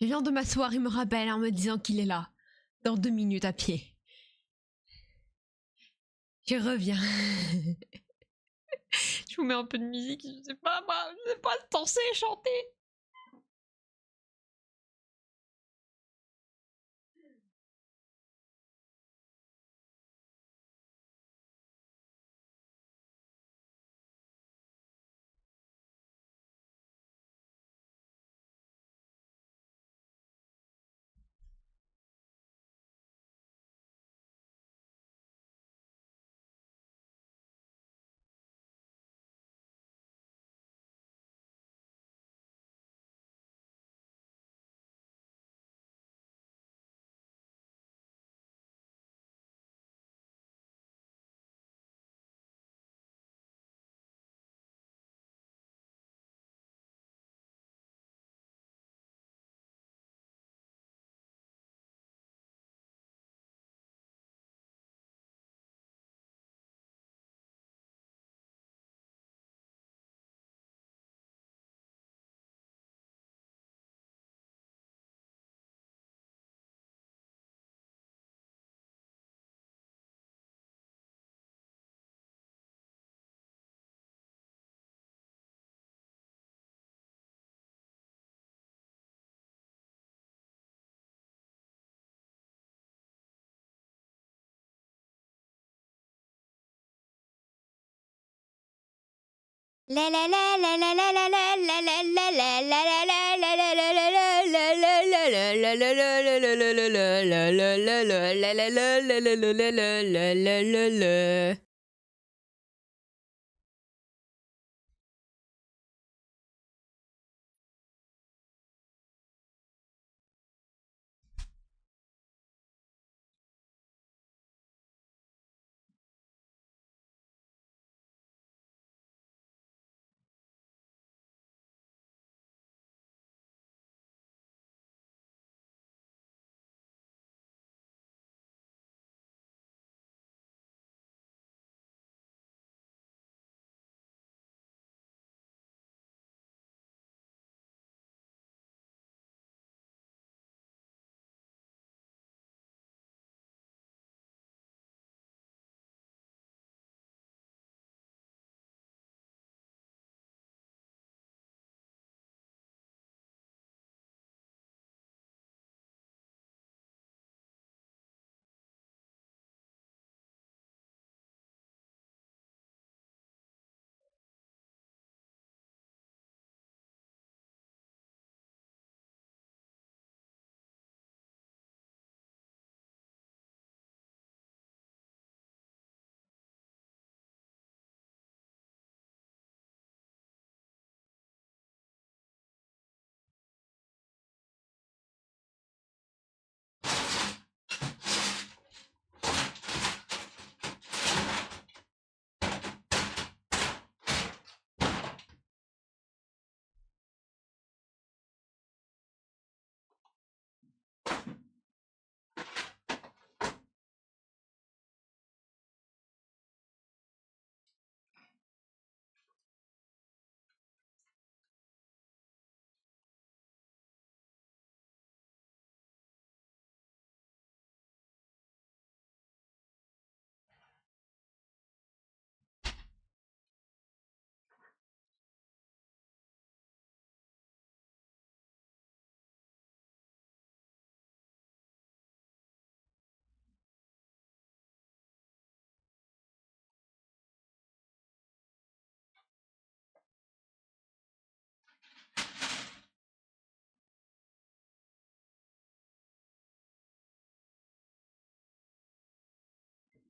[SPEAKER 1] Je viens de m'asseoir, il me rappelle en me disant qu'il est là. Dans 2 minutes à pied. Je reviens. Je vous mets un peu de musique, je sais pas, moi, je sais pas danser, chanter.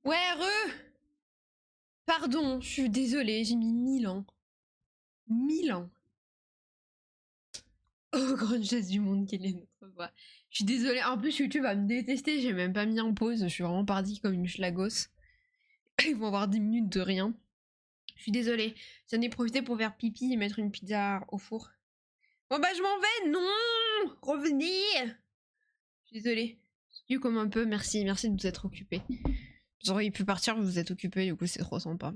[SPEAKER 1] Ouais, Pardon, je suis désolée, j'ai mis 1000 ans. 1000 ans. Oh, grande chaise du monde, quelle est notre voix. Je suis désolée, en plus YouTube va me détester, j'ai même pas mis en pause, je suis vraiment partie comme une schlagos. Ils vont avoir 10 minutes de rien. Je suis désolée, j'en ai profité pour faire pipi et mettre une pizza au four. Bon bah je m'en vais, non. Revenez. Je suis désolée, j'ai comme un peu, merci de vous être occupé. Vous auriez pu partir, vous vous êtes occupé, du coup c'est trop sympa.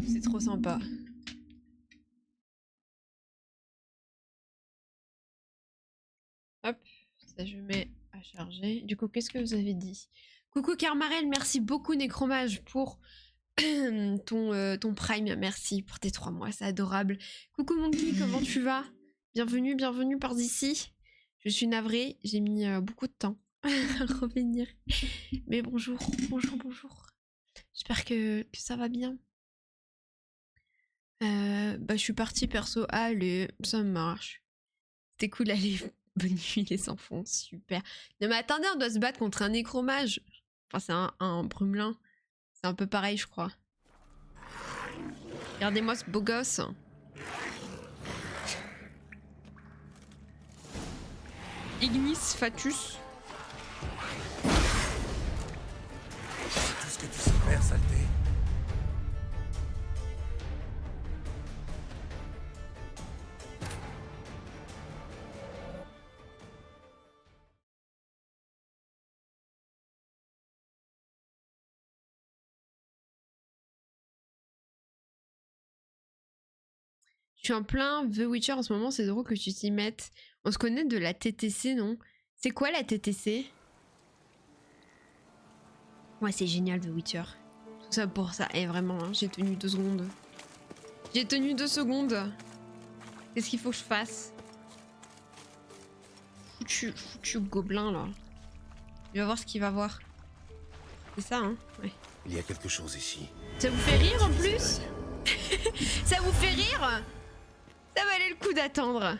[SPEAKER 1] C'est trop sympa. Ça, je mets à charger. Du coup, qu'est-ce que vous avez dit? Coucou Carmarel, merci beaucoup Nécromage pour ton Prime. Merci pour tes 3 mois, c'est adorable. Coucou Monkey, comment tu vas? Bienvenue, bienvenue par ici. Je suis navrée, j'ai mis beaucoup de temps à revenir. Mais bonjour, bonjour, bonjour. J'espère que ça va bien. Bah, je suis partie perso. Allez, ça marche. C'était cool, allez. Bonne nuit les enfants, super. Non mais attendez, on doit se battre contre un nécromage. Enfin, c'est un brumelin. C'est un peu pareil, je crois. Regardez-moi ce beau gosse. Ignis Fatus.
[SPEAKER 4] C'est tout ce que tu sais faire, saleté.
[SPEAKER 1] Je suis en plein The Witcher en ce moment, c'est drôle que tu t'y mettes. On se connaît de la TTC, non? C'est quoi la TTC? Ouais, c'est génial The Witcher. Tout ça pour ça. Et vraiment, hein, j'ai tenu 2 secondes. J'ai tenu 2 secondes. Qu'est-ce qu'il faut que je fasse? Foutu gobelin là. Il va voir ce qu'il va voir. C'est ça, hein? Ouais.
[SPEAKER 4] Il y a quelque chose ici.
[SPEAKER 1] Ça vous fait rire en plus? Ça vous fait rire? Ça valait le coup d'attendre.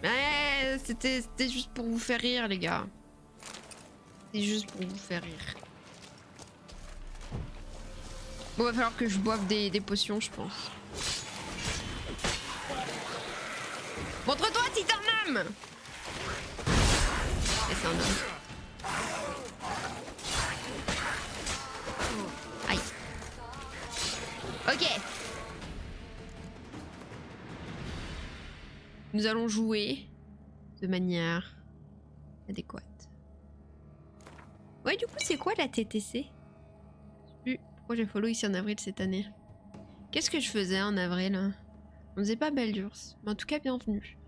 [SPEAKER 1] Ouais, c'était juste pour vous faire rire, les gars. C'est juste pour vous faire rire. Bon, va falloir que je boive des potions, je pense. Montre-toi, Titernum! Et c'est un homme. Aïe. Ok. Nous allons jouer de manière adéquate. Ouais, du coup, c'est quoi la TTC? Je sais plus pourquoi j'ai follow ici en avril cette année. Qu'est-ce que je faisais en avril, hein? On faisait pas Baldur's, mais en tout cas, bienvenue.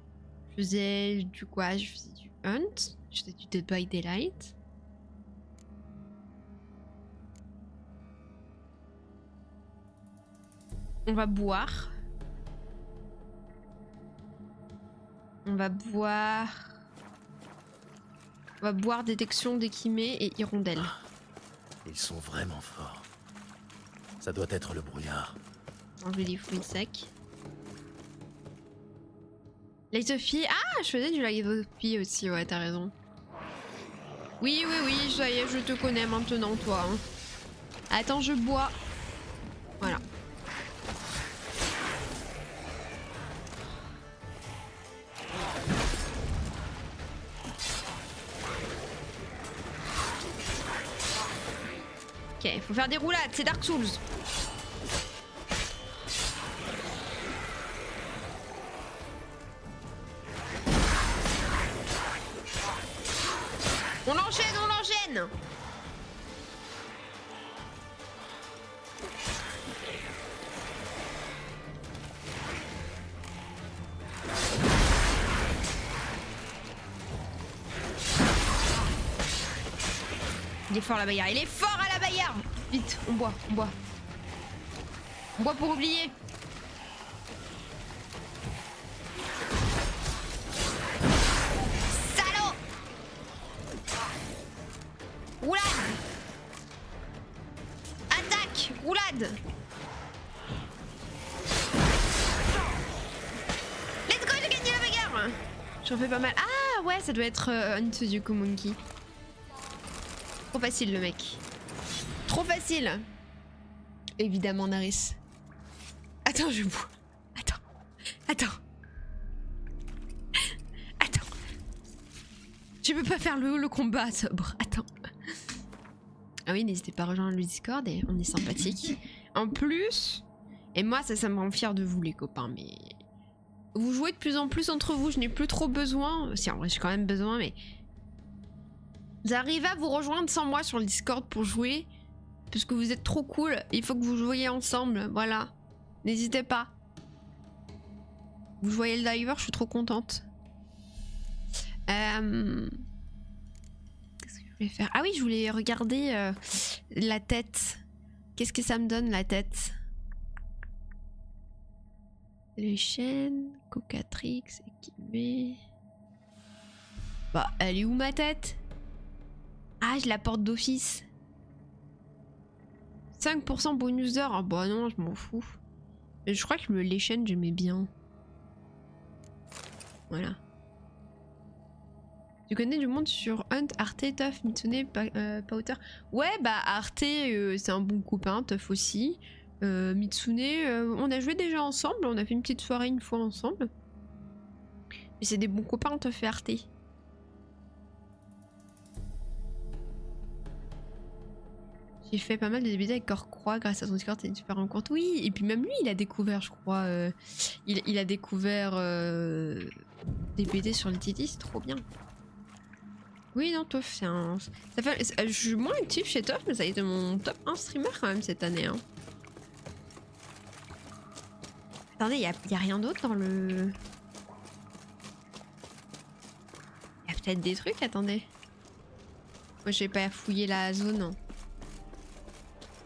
[SPEAKER 1] Je faisais du quoi? Je faisais du Hunt, je faisais du Dead by Daylight. On va boire. On va boire... On va boire détection d'échimée et hirondelle.
[SPEAKER 4] Ils sont vraiment forts. Ça doit être le brouillard.
[SPEAKER 1] Manger les fruits secs. Lithophie. Ah, je faisais du lithophie aussi, ouais, t'as raison. Oui, oui, oui, ça y est, je te connais maintenant, toi. Hein. Attends, je bois. Voilà. Ok, faut faire des roulades, c'est Dark Souls. On enchaîne, on enchaîne. Il est fort à la bagarre, il est fort à la bagarre. Vite, on boit, on boit. On boit pour oublier. Salaud! Roulade! Attaque! Roulade! Let's go, j'ai gagné la bagarre! J'en fais pas mal. Ah ouais, ça doit être Hunt du coup, Monkey. Trop facile le mec. Trop facile. Évidemment Naris. Attends, je bois. Attends. Attends. Attends. Tu peux pas faire le combat sobre. Attends. Ah oui, n'hésitez pas à rejoindre le Discord et on est sympathique. En plus, et moi ça me rend fier de vous les copains, mais... Vous jouez de plus en plus entre vous, je n'ai plus trop besoin. Si en vrai j'ai quand même besoin, mais... Vous arrivez à vous rejoindre sans moi sur le Discord pour jouer parce que vous êtes trop cool. Il faut que vous jouiez ensemble, voilà. N'hésitez pas. Vous jouez le diver, je suis trop contente. je vais faire? Ah oui, je voulais regarder la tête. Qu'est-ce que ça me donne la tête? Les chaînes, Cocatrix, équipée. Bah, elle est où ma tête? Ah, je la porte d'office. 5% bonus d'heure. Ah bah non, je m'en fous. Mais je crois que les chaînes, j'aimais bien. Voilà. Tu connais du monde sur Hunt, Arte, Tuff, Mitsune, Powder? Ouais, bah Arte, c'est un bon copain, Tuff aussi. Mitsune, on a joué déjà ensemble, on a fait une petite soirée une fois ensemble. Mais c'est des bons copains, Tuff et Arte. J'ai fait pas mal de BD avec Corcroix grâce à son Discord et une super rencontre. Oui, et puis même lui, il a découvert, je crois, il a découvert des BD sur le Titi, c'est trop bien. Oui, non, Toff, c'est un... je suis moins active chez Toff, mais ça a été mon top 1 streamer quand même cette année. Hein. Attendez, y a rien d'autre dans le... Y a peut-être des trucs, attendez. Moi, j'ai pas fouillé la zone.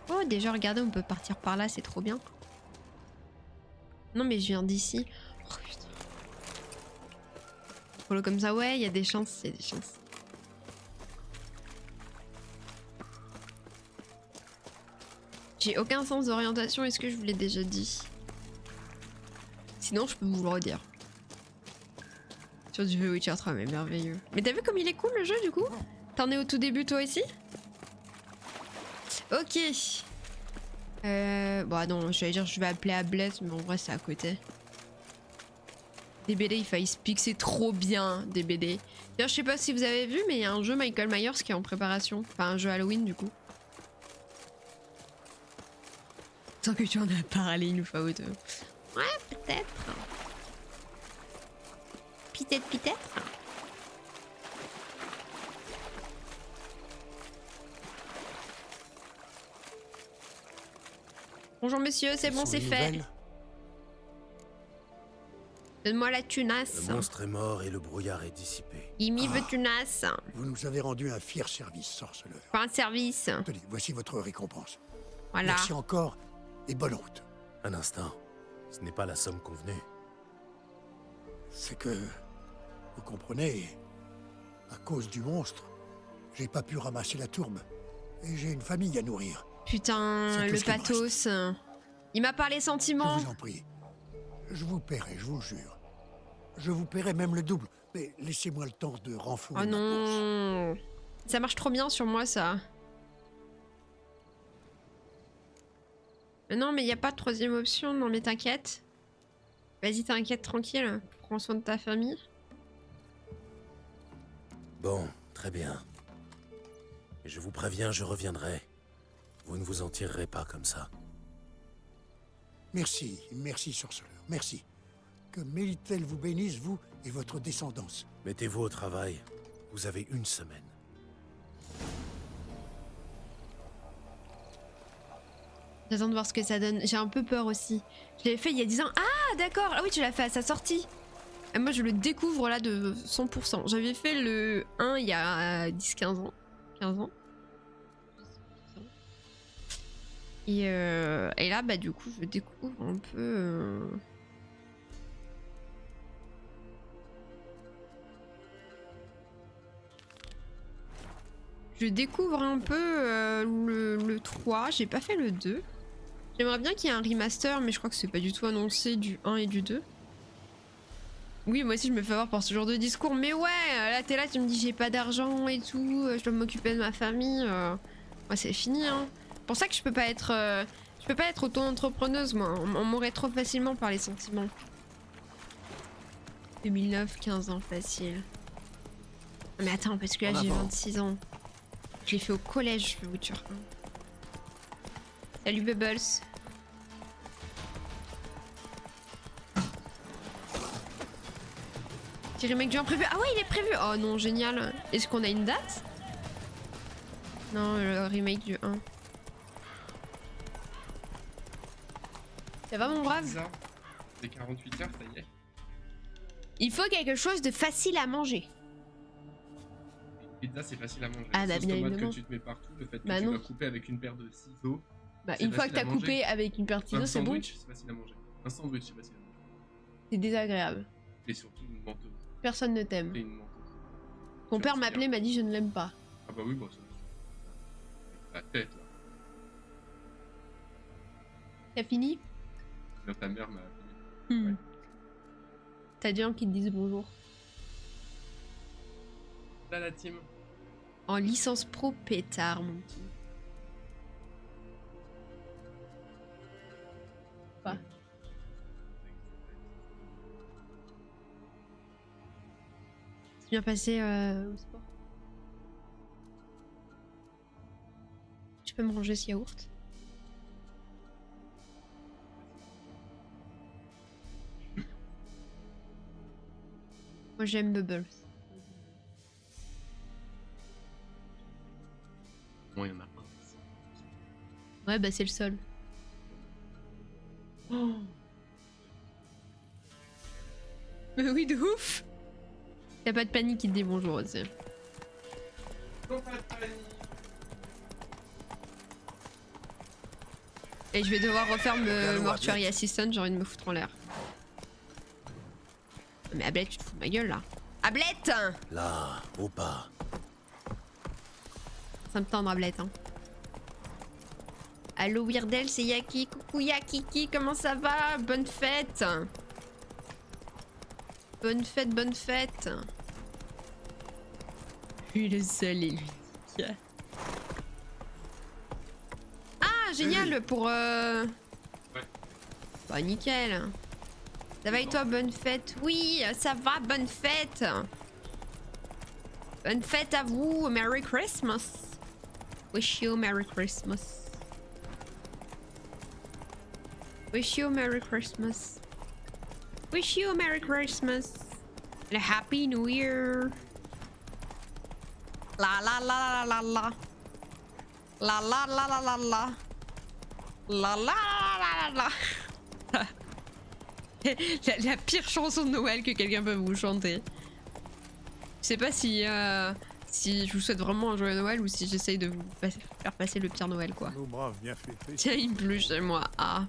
[SPEAKER 1] Oh, déjà, regardez, on peut partir par là, c'est trop bien. Non, mais je viens d'ici. Oh, putain. Follow comme ça, ouais, il y a des chances, il y a des chances. J'ai aucun sens d'orientation, est-ce que je vous l'ai déjà dit? Sinon, je peux vous le redire. Sur du The Witcher 3, mais merveilleux. Mais t'as vu comme il est cool le jeu du coup? T'en es au tout début toi aussi? Ok. Bon, non, j'allais dire je vais appeler à Bled, mais en vrai c'est à côté. DBD, il faille speak, c'est trop bien, DBD. D'ailleurs, je sais pas si vous avez vu, mais il y a un jeu Michael Myers qui est en préparation. Enfin, un jeu Halloween du coup. Tant que tu en as parlé une fois ou deux. Ouais, peut-être. Peut-être. Bonjour monsieur, c'est bon, c'est fait. Donne-moi la tunasse.
[SPEAKER 4] Le monstre est mort et le brouillard est dissipé.
[SPEAKER 1] Gimme veut tunasse.
[SPEAKER 5] Vous nous avez rendu un fier service, sorceleur.
[SPEAKER 1] Pas un service.
[SPEAKER 5] Tenez, voici votre récompense.
[SPEAKER 1] Voilà.
[SPEAKER 5] Merci encore et bonne route.
[SPEAKER 4] Un instant. Ce n'est pas la somme convenue.
[SPEAKER 5] C'est que, vous comprenez, à cause du monstre, j'ai pas pu ramasser la tourbe. Et j'ai une famille à nourrir.
[SPEAKER 1] Putain, le pathos. Il m'a parlé sentiments.
[SPEAKER 5] Je vous en prie. Je vous paierai, je vous jure. Je vous paierai même le double. Mais laissez-moi le temps de renflouer
[SPEAKER 1] Oh
[SPEAKER 5] ma bourse.
[SPEAKER 1] non. Ça marche trop bien sur moi, ça. Non, mais il n'y a pas de troisième option. Non, mais t'inquiète. Vas-y, t'inquiète, tranquille. Prends soin de ta famille.
[SPEAKER 4] Bon, très bien. Et je vous préviens, je reviendrai. Vous ne vous en tirerez pas comme ça.
[SPEAKER 5] Merci, merci, sorceleur. Merci. Que Melitel vous bénisse, vous et votre descendance.
[SPEAKER 4] Mettez-vous au travail. Vous avez une semaine.
[SPEAKER 1] J'attends de voir ce que ça donne. J'ai un peu peur aussi. Je l'avais fait il y a 10 ans. Ah, d'accord. Ah oui, tu l'as fait à sa sortie. Et moi, je le découvre là de 100%. J'avais fait le 1 il y a 10-15 ans. 15 ans. Et là, bah du coup, je découvre un peu... Je découvre un peu le 3. J'ai pas fait le 2. J'aimerais bien qu'il y ait un remaster, mais je crois que c'est pas du tout annoncé du 1 et du 2. Oui, moi aussi je me fais avoir par ce genre de discours. Mais ouais, là t'es là, tu me dis j'ai pas d'argent et tout, je dois m'occuper de ma famille. Ouais, c'est fini, hein. C'est pour ça que je peux pas être auto-entrepreneuse, moi. On m'aurait trop facilement par les sentiments. 2009, 15 ans facile. Mais attends, parce que là j'ai 26 ans. Je l'ai fait au collège, je Witcher 1. Salut Bubbles. Petit remake du 1 prévu. Ah ouais, il est prévu. Oh non, génial. Est-ce qu'on a une date? Non, le remake du 1. Ça va mon brave?
[SPEAKER 6] C'est 48 heures, ça y est.
[SPEAKER 1] Il faut quelque chose de facile à manger.
[SPEAKER 6] Pizza, c'est facile à manger.
[SPEAKER 1] Ah, bah,
[SPEAKER 6] Sauce
[SPEAKER 1] bien
[SPEAKER 6] tomate
[SPEAKER 1] évidemment.
[SPEAKER 6] que tu te mets partout, le fait que
[SPEAKER 1] Bah,
[SPEAKER 6] tu
[SPEAKER 1] non.
[SPEAKER 6] dois couper avec une paire de ciseaux.
[SPEAKER 1] Bah,
[SPEAKER 6] C'est
[SPEAKER 1] une fois que
[SPEAKER 6] facile à
[SPEAKER 1] t'as
[SPEAKER 6] manger.
[SPEAKER 1] coupé avec une paire de ciseaux,
[SPEAKER 6] Un
[SPEAKER 1] c'est bon.
[SPEAKER 6] sandwich, c'est facile à manger. Un sandwich, c'est facile à manger.
[SPEAKER 1] C'est désagréable.
[SPEAKER 6] Et surtout une menteuse.
[SPEAKER 1] Personne ne t'aime.
[SPEAKER 6] Et une menteuse.
[SPEAKER 1] Ton
[SPEAKER 6] Tu
[SPEAKER 1] père
[SPEAKER 6] respires.
[SPEAKER 1] m'appelait, m'a dit je ne l'aime pas.
[SPEAKER 6] Ah bah oui, bon, ça. Avec ta tête, là.
[SPEAKER 1] T'as fini?
[SPEAKER 6] Là, ta mère m'a appelé.
[SPEAKER 1] Hmm. T'as des gens qui te disent bonjour.
[SPEAKER 6] Là, la team.
[SPEAKER 1] En licence pro pétard, mon petit. Quoi? C'est bien passé au sport. Tu peux me ranger ce yaourt? Moi j'aime Bubbles.
[SPEAKER 6] Bon, il y en a pas.
[SPEAKER 1] Ouais bah c'est le sol. Oh. Mais oui de ouf. Y'a pas de panique qui te dit bonjour aussi. Et je vais devoir refaire le Mortuary Assistant, j'ai envie de me foutre en l'air. Mais Ablette, tu te fous de ma gueule là. Ablette!
[SPEAKER 4] Là, au pas.
[SPEAKER 1] Ça me tendre Ablette hein. Allo Weirdel, c'est Yaki. Coucou Yakiki, comment ça va? Bonne fête! Bonne fête, bonne fête! Lui le seul et lui. Ah, génial pour.
[SPEAKER 6] Ouais.
[SPEAKER 1] Bah, nickel! Ça va et toi, bonne fête? Oui, ça va, bonne fête! Bonne fête à vous, Merry Christmas! Wish you Merry Christmas. Wish you Merry Christmas. Wish you Merry Christmas. And a Happy New Year. La la la la la la. La la la la la la. La la la la la. La pire chanson de Noël que quelqu'un peut vous chanter. Je sais pas si si je vous souhaite vraiment un joyeux Noël ou si j'essaye de vous faire passer le pire Noël quoi.
[SPEAKER 5] Nous braves bien fait.
[SPEAKER 1] Tiens, il pleut chez moi. Ah.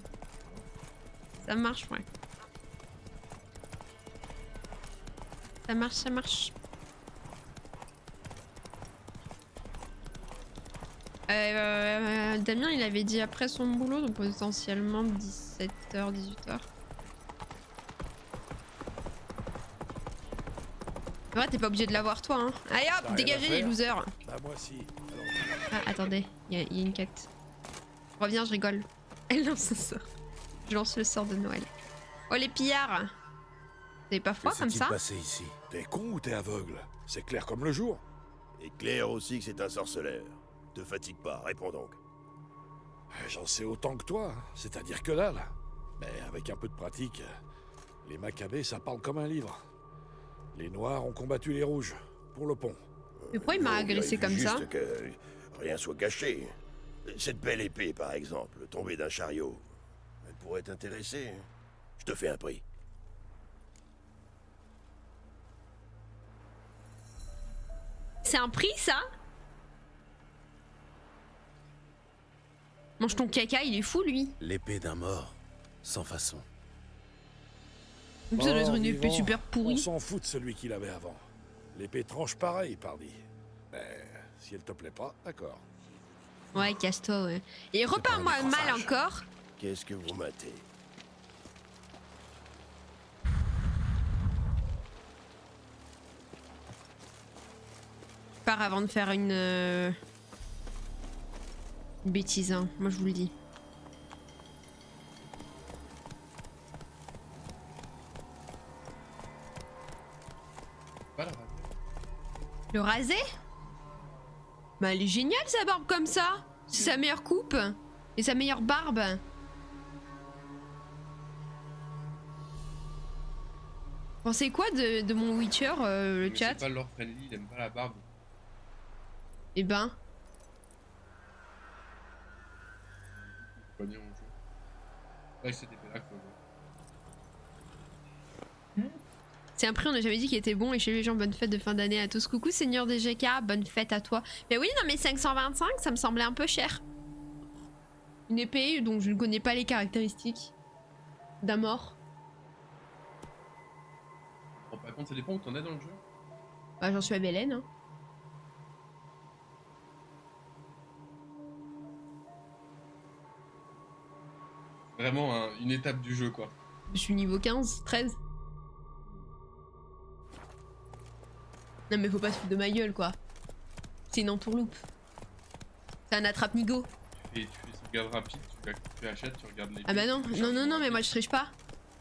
[SPEAKER 1] Ça marche, ouais. Ça marche, ça marche. Damien, il avait dit après son boulot, donc potentiellement 17h, 18h. Ouais, t'es pas obligé de l'avoir toi, hein. Allez
[SPEAKER 5] T'as
[SPEAKER 1] hop,
[SPEAKER 5] rien
[SPEAKER 1] dégagez
[SPEAKER 5] à
[SPEAKER 1] les
[SPEAKER 5] faire.
[SPEAKER 1] losers.
[SPEAKER 5] Bah moi si. Alors,
[SPEAKER 1] Ah, attendez, il y a une quête. Je reviens, je rigole. Elle lance un sort. Je lance le sort de Noël. Oh les pillards! Vous avez pas froid
[SPEAKER 4] Que
[SPEAKER 1] comme
[SPEAKER 4] s'est-il
[SPEAKER 1] ça?
[SPEAKER 4] passé ici?
[SPEAKER 7] T'es con ou t'es aveugle? C'est clair comme le jour.
[SPEAKER 8] Et clair aussi que c'est un sorceleur. Te fatigue pas, réponds donc.
[SPEAKER 7] J'en sais autant que toi, c'est-à-dire que dalle. Mais avec un peu de pratique, les Maccabées, ça parle comme un livre. Les Noirs ont combattu les Rouges, pour le pont.
[SPEAKER 1] Mais pourquoi il m'a
[SPEAKER 8] Non,
[SPEAKER 1] agressé
[SPEAKER 8] il
[SPEAKER 1] comme
[SPEAKER 8] juste
[SPEAKER 1] ça?
[SPEAKER 8] que rien soit caché. Cette belle épée, par exemple, tombée d'un chariot. Elle pourrait t'intéresser. Je te fais un prix.
[SPEAKER 1] C'est un prix ça? Mange ton caca, il est fou lui.
[SPEAKER 4] L'épée d'un mort, sans façon.
[SPEAKER 1] Ça doit être
[SPEAKER 7] Mort,
[SPEAKER 1] une épée
[SPEAKER 7] vivant,
[SPEAKER 1] super
[SPEAKER 7] On
[SPEAKER 1] pourrie.
[SPEAKER 7] s'en fout de celui qu'il avait avant. L'épée tranche pareil, pardi. Mais si elle te plaît pas, d'accord.
[SPEAKER 1] Ouais, casse-toi, ouais. Et repars-moi
[SPEAKER 8] un
[SPEAKER 1] mal
[SPEAKER 8] décrochage.
[SPEAKER 1] encore.
[SPEAKER 8] Qu'est-ce que vous matez?
[SPEAKER 1] Je pars avant de faire une bêtise, hein. Moi je vous le dis.
[SPEAKER 6] Voilà.
[SPEAKER 1] Le raser? Bah elle est géniale sa barbe comme ça. C'est sa meilleure coupe. Et sa meilleure barbe. Pensez quoi de mon Witcher, le
[SPEAKER 6] Mais
[SPEAKER 1] chat?
[SPEAKER 6] C'est pas Lord Friendly, il aime pas la barbe.
[SPEAKER 1] Eh ben,
[SPEAKER 6] Pognon au jeu. Là, c'est des là qu'il faut jouer.
[SPEAKER 1] C'est un prix, on n'a jamais dit qu'il était bon. Et chez les gens, bonne fête de fin d'année à tous. Coucou, Seigneur DGK, bonne fête à toi. Mais oui, non, mais 525, ça me semblait un peu cher. Une épée dont je ne connais pas les caractéristiques. D'un mort.
[SPEAKER 6] Je me rends pas compte, ça dépend où t'en es dans le jeu.
[SPEAKER 1] Bah, j'en suis à Bélène. Hein.
[SPEAKER 6] Vraiment une étape du jeu, quoi.
[SPEAKER 1] Je suis niveau 15, 13. Non mais faut pas se foutre de ma gueule quoi. C'est une entourloupe. C'est un attrape-nigo.
[SPEAKER 6] Tu fais sauvegarde rapide, tu achètes, tu regardes les...
[SPEAKER 1] Ah bah non, non, mais moi je triche pas.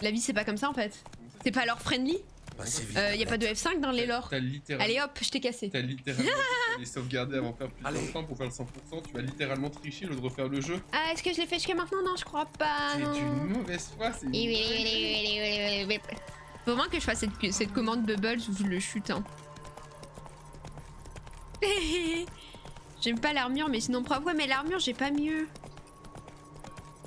[SPEAKER 1] La vie c'est pas comme ça en fait. C'est pas lore friendly.
[SPEAKER 4] Passez vite.
[SPEAKER 1] Y a pas de F5 dans les lores.
[SPEAKER 6] T'as littéralement...
[SPEAKER 1] Allez hop, je t'ai cassé.
[SPEAKER 6] T'as littéralement les sauvegarder avant de faire plusieurs points pour faire le 100%, tu vas littéralement tricher au lieu de refaire le jeu.
[SPEAKER 1] Ah, est-ce que je l'ai fait jusqu'à maintenant? Non, je crois pas.
[SPEAKER 6] C'est
[SPEAKER 1] Non.
[SPEAKER 6] une mauvaise foi, c'est une...
[SPEAKER 1] Faut vraiment que je fasse cette commande Bubbles où je le chute. Hein. J'aime pas l'armure, mais sinon propre. Ouais, mais l'armure, j'ai pas mieux.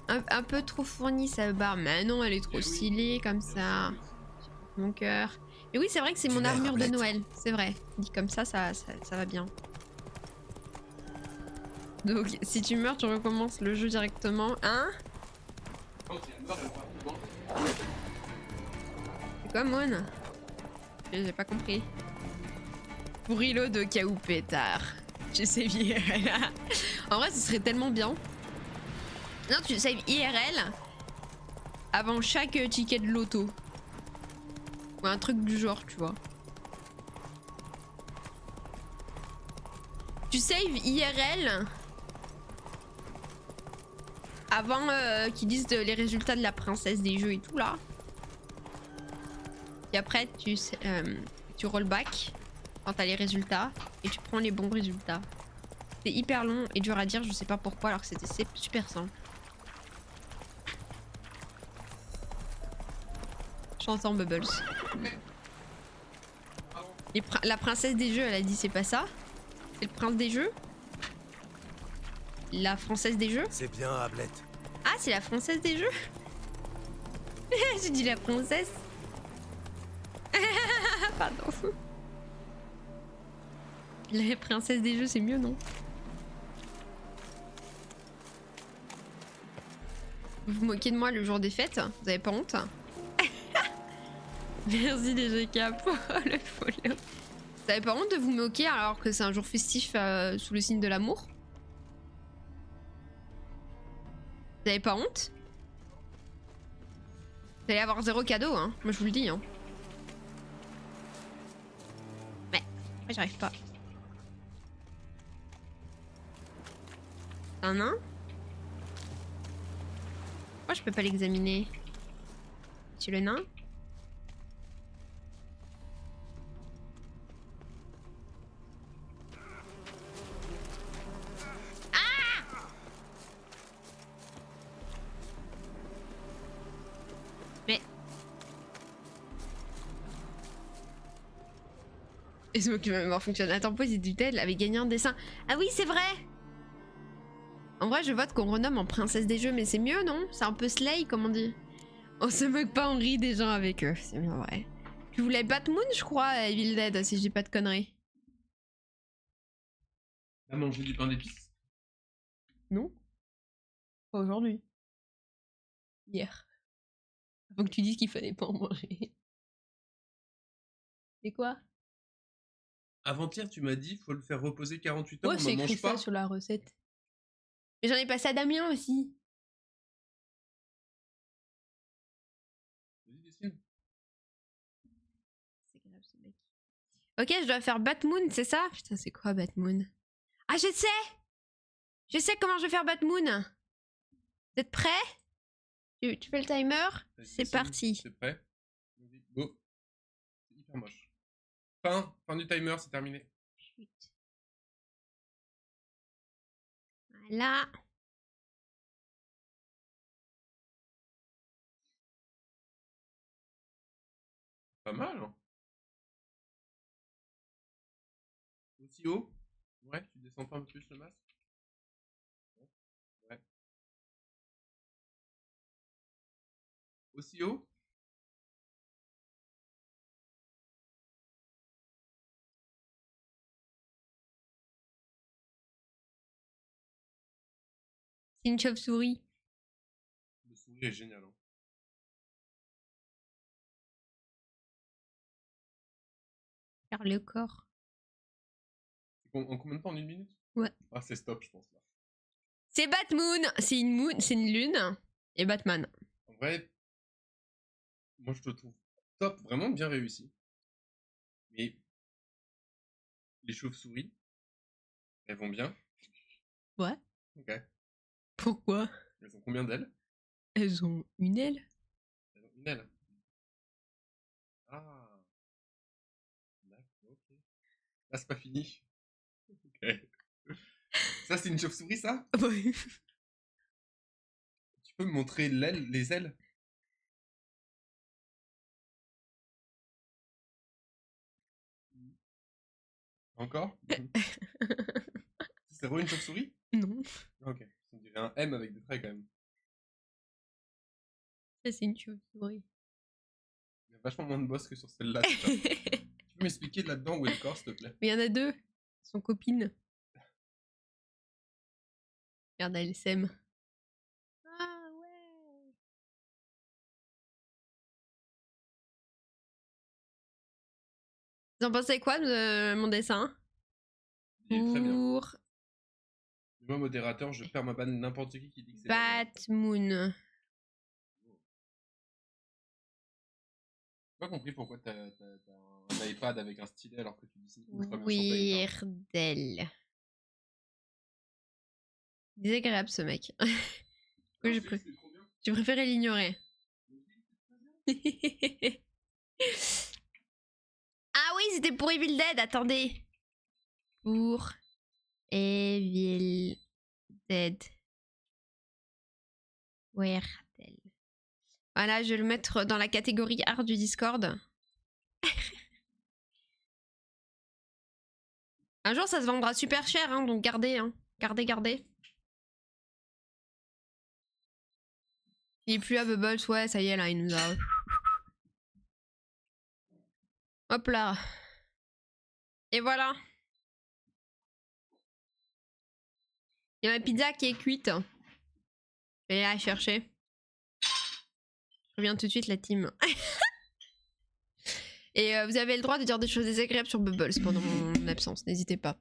[SPEAKER 1] Un peu trop fournie, ça barre. Mais non, elle est trop stylée comme ça. Mon cœur. Mais oui, c'est vrai que c'est mon armure de Noël. C'est vrai. Dit comme ça, ça va bien. Donc, si tu meurs, tu recommences le jeu directement. Hein? C'est quoi, Moon? J'ai pas compris. Pour reload de cas où pétard. Je sais IRL. En vrai, ce serait tellement bien. Non, tu save IRL avant chaque ticket de loto. Ou un truc du genre, tu vois. Tu save IRL avant qu'ils disent les résultats de la princesse des jeux et tout là. Et après, tu roll back quand t'as les résultats et tu prends les bons résultats. C'est hyper long et dur à dire, je sais pas pourquoi, alors que c'est super simple. J'entends Bubbles. La princesse des jeux, elle a dit c'est pas ça. C'est le prince des jeux. La française des jeux.
[SPEAKER 4] C'est bien, Ablette.
[SPEAKER 1] Ah, c'est la française des jeux. J'ai dit la princesse. Pardon. La princesse des jeux, c'est mieux, non? Vous vous moquez de moi le jour des fêtes? Vous avez pas honte? Merci DGK pour le follow. Vous avez pas honte de vous moquer alors que c'est un jour festif sous le signe de l'amour? Vous avez pas honte? Vous allez avoir 0 cadeau, hein. Moi je vous le dis, hein. Mais, moi j'arrive pas. Un nain? Moi je peux pas l'examiner. Monsieur le nain? Et ce mot qui va fonctionne. Attends, pause, dit-elle, avait gagné un dessin. Ah oui, c'est vrai! En vrai, je vote qu'on renomme en princesse des jeux, mais c'est mieux, non? C'est un peu slay, comme on dit. On se moque pas, on rit des gens avec eux. C'est bien vrai. Tu voulais Batmoon, je crois, Evil Dead, si je dis pas de conneries.
[SPEAKER 6] T'as mangé du pain d'épices?
[SPEAKER 1] Non? Pas aujourd'hui. Hier. Faut que tu dises qu'il fallait pas en manger. C'est quoi?
[SPEAKER 6] Avant-hier, tu m'as dit faut le faire reposer 48 heures,
[SPEAKER 1] Ouais,
[SPEAKER 6] on
[SPEAKER 1] c'est
[SPEAKER 6] n'en
[SPEAKER 1] écrit
[SPEAKER 6] mange pas.
[SPEAKER 1] ça sur la recette. Mais j'en ai passé à Damien aussi.
[SPEAKER 6] Vas-y, dessine.
[SPEAKER 1] C'est grave ce mec. Ok, je dois faire Batmoon, c'est ça? Putain, c'est quoi Batmoon? Ah, je sais! Je sais comment je vais faire Batmoon. Vous êtes prêts? Tu fais le timer?
[SPEAKER 6] Vas-y,
[SPEAKER 1] C'est
[SPEAKER 6] dessine.
[SPEAKER 1] parti.
[SPEAKER 6] C'est prêt? Vas-y, go. C'est hyper moche. Fin du timer, c'est terminé.
[SPEAKER 1] Chut. Voilà.
[SPEAKER 6] Pas mal, hein. Aussi haut? Ouais, tu descends pas un peu plus le masque? Ouais. Aussi haut?
[SPEAKER 1] C'est une chauve-souris.
[SPEAKER 6] Le souris est génial. Hein.
[SPEAKER 1] Regarde le corps.
[SPEAKER 6] En combien de temps? En 1 minute?
[SPEAKER 1] Ouais.
[SPEAKER 6] Ah, c'est stop, je pense. Là.
[SPEAKER 1] C'est Batmoon. C'est une moon, c'est une lune. Et Batman.
[SPEAKER 6] En vrai, moi je te trouve top, vraiment bien réussi. Mais les chauves-souris, elles vont bien.
[SPEAKER 1] Ouais.
[SPEAKER 6] Ok.
[SPEAKER 1] Pourquoi?
[SPEAKER 6] Elles ont combien d'ailes?
[SPEAKER 1] Elles ont une aile.
[SPEAKER 6] Elles ont une aile. Ah. D'accord, ok. Là, c'est pas fini. Ok. Ça, c'est une chauve-souris, ça?
[SPEAKER 1] Ouais.
[SPEAKER 6] Tu peux me montrer l'aile, les ailes? Encore? C'est vraiment une chauve-souris?
[SPEAKER 1] Non.
[SPEAKER 6] Ok. On dirait un M avec des traits quand même.
[SPEAKER 1] Ça, c'est une chauve-souris.
[SPEAKER 6] Il y a vachement moins de boss que sur celle-là. Tu peux m'expliquer là-dedans où est le corps, s'il te plaît?
[SPEAKER 1] Mais il y en a deux. Elles sont copines. Regarde, elles s'aiment. Ah ouais. Vous en pensez quoi de mon dessin?
[SPEAKER 6] Il est très bien.
[SPEAKER 1] Pour
[SPEAKER 6] Moi, modérateur, je perds ma banne n'importe qui dit que c'est pas bien.
[SPEAKER 1] Batmoon.
[SPEAKER 6] J'ai pas compris pourquoi t'as un iPad avec un stylet alors que tu dessines ultra bien sur Paint.
[SPEAKER 1] Weirdel. Désagréable ce mec. Oui, j'ai préféré l'ignorer. Ah oui, c'était pour Evil Dead, attendez. Pour Evil Dead. Weirdel. Voilà, je vais le mettre dans la catégorie art du Discord. Un jour, ça se vendra super cher, hein, donc gardez, hein. Gardez. Il est plus à Bubbles, ouais, ça y est, là, il nous a... Hop là. Et voilà. Il y a ma pizza qui est cuite. Je vais aller la chercher. Je reviens tout de suite, la team. Et vous avez le droit de dire des choses désagréables sur Bubbles pendant mon absence, n'hésitez pas.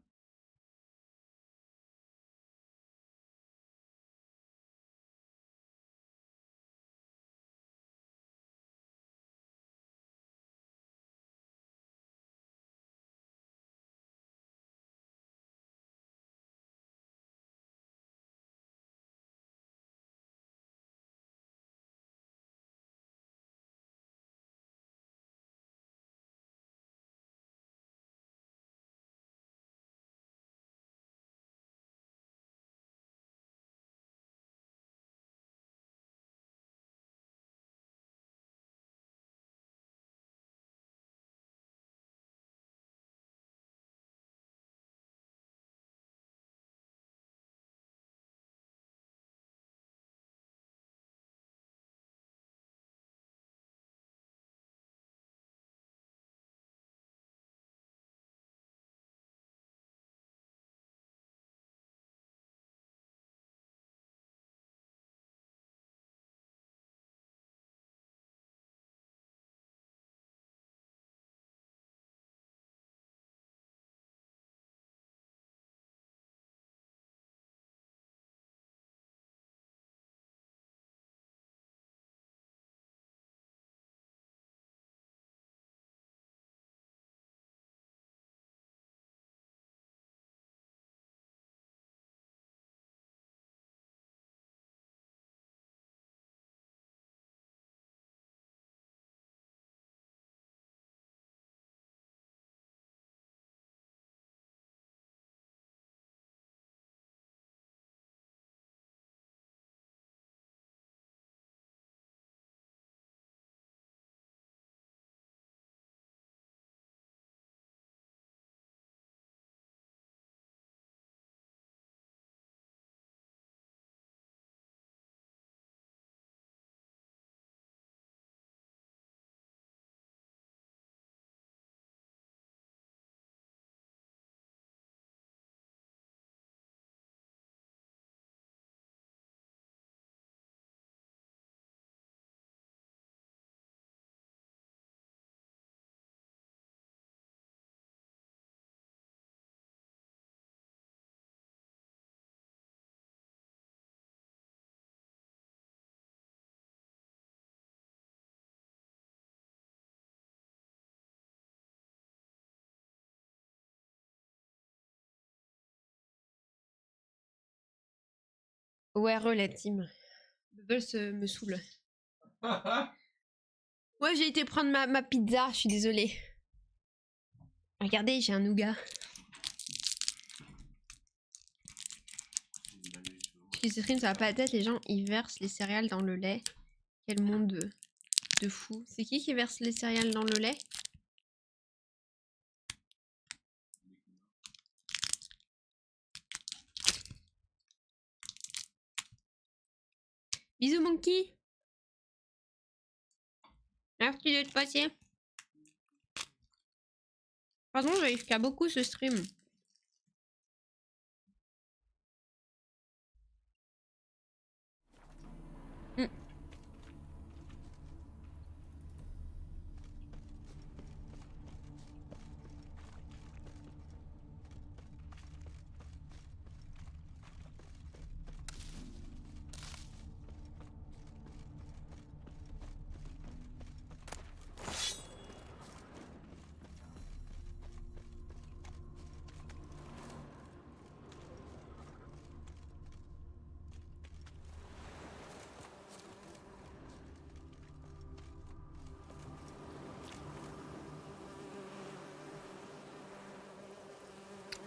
[SPEAKER 1] Ouais, la team. Bubbles me saoule. Moi, j'ai été prendre ma pizza, je suis désolée. Regardez, j'ai un nougat. Catherine, ça va pas la tête, les gens ils versent les céréales dans le lait. Quel monde de fou. C'est qui verse les céréales dans le lait? Bisous Monkey. Merci d'être passé. Pardon, j'arrive qu'à beaucoup ce stream.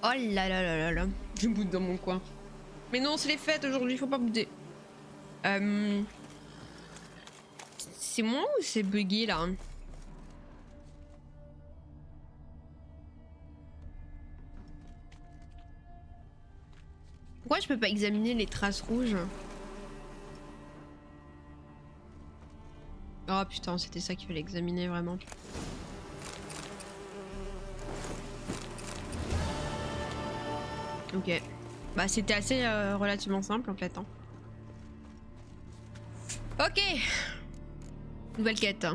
[SPEAKER 1] Oh là là là là là. Je boude dans mon coin. Mais non, c'est les fêtes aujourd'hui, faut pas bouder. C'est moi ou c'est bugué là? Pourquoi je peux pas examiner les traces rouges? Oh putain, c'était ça qu'il fallait examiner vraiment. Ok. Bah c'était assez relativement simple en fait. Hein. Ok. Nouvelle quête.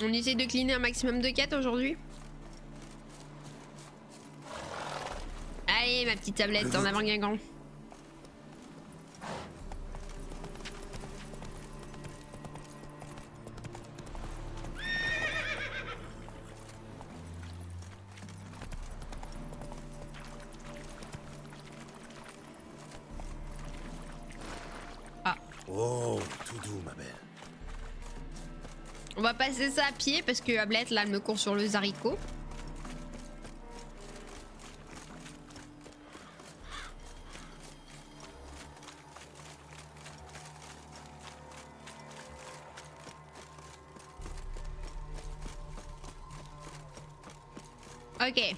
[SPEAKER 1] On essaie de cleaner un maximum de quêtes aujourd'hui. Allez ma petite tablette en avant Guingamp.
[SPEAKER 4] Oh, tout doux, ma belle.
[SPEAKER 1] On va passer ça à pied parce que Ablette là elle me court sur le haricot. Ok.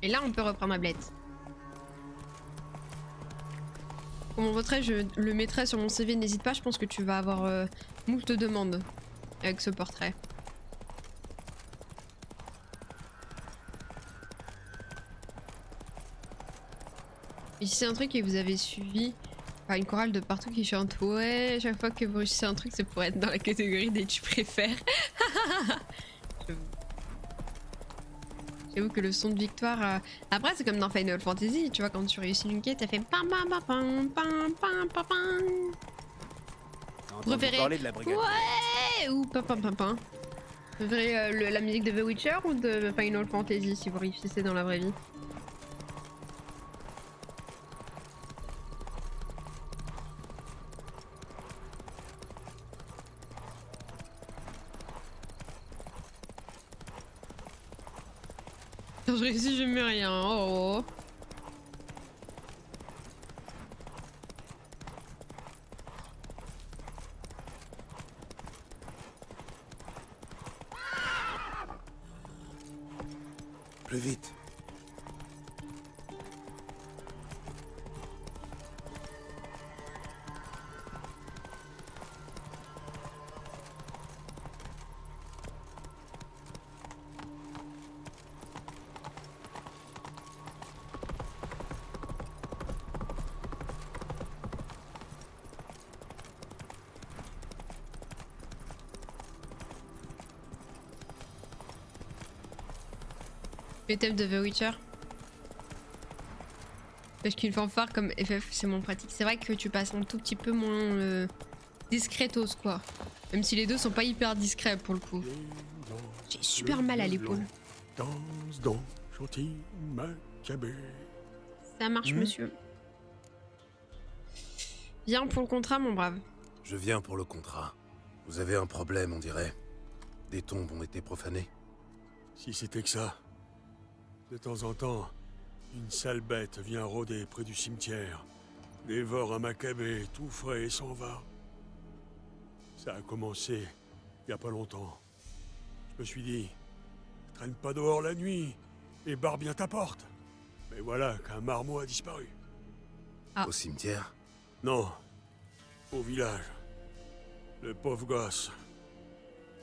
[SPEAKER 1] Et là on peut reprendre Ablette. Comment voterai je le mettrai sur mon CV, n'hésite pas, je pense que tu vas avoir moult demandes avec ce portrait. Et si c'est un truc que vous avez suivi, enfin, une chorale de partout qui chante ouais, chaque fois que vous réussissez un truc, c'est pour être dans la catégorie des tu préfères. J'avoue que le son de victoire. Après, c'est comme dans Final Fantasy, tu vois, quand tu réussis une quête, t'as fait pam pam pam pam pam pam pam pam. Vous préférez
[SPEAKER 2] parler de la brigade.
[SPEAKER 1] ouais ou pam pam pam pam. Vous préférez la musique de The Witcher ou de Final Fantasy si vous réussissez dans la vraie vie? Quand je réussis, je mets rien. Oh.
[SPEAKER 4] Plus vite.
[SPEAKER 1] Le thème de The Witcher. Parce qu'une fanfare comme FF c'est moins pratique. C'est vrai que tu passes un tout petit peu moins discretos quoi. Même si les deux sont pas hyper discrets pour le coup. J'ai super mal à l'épaule.
[SPEAKER 5] Danse donc, gentil Maccabée.
[SPEAKER 1] Ça marche, monsieur. Viens pour le contrat, mon brave.
[SPEAKER 4] Je viens pour le contrat. Vous avez un problème, on dirait. Des tombes ont été profanées.
[SPEAKER 5] Si c'était que ça. De temps en temps, une sale bête vient rôder près du cimetière, dévore un Maccabée tout frais et s'en va. Ça a commencé il y a pas longtemps. Je me suis dit, traîne pas dehors la nuit et barre bien ta porte. Mais voilà qu'un marmot a disparu.
[SPEAKER 1] Ah.
[SPEAKER 4] Au cimetière?
[SPEAKER 5] Non, au village. Le pauvre gosse.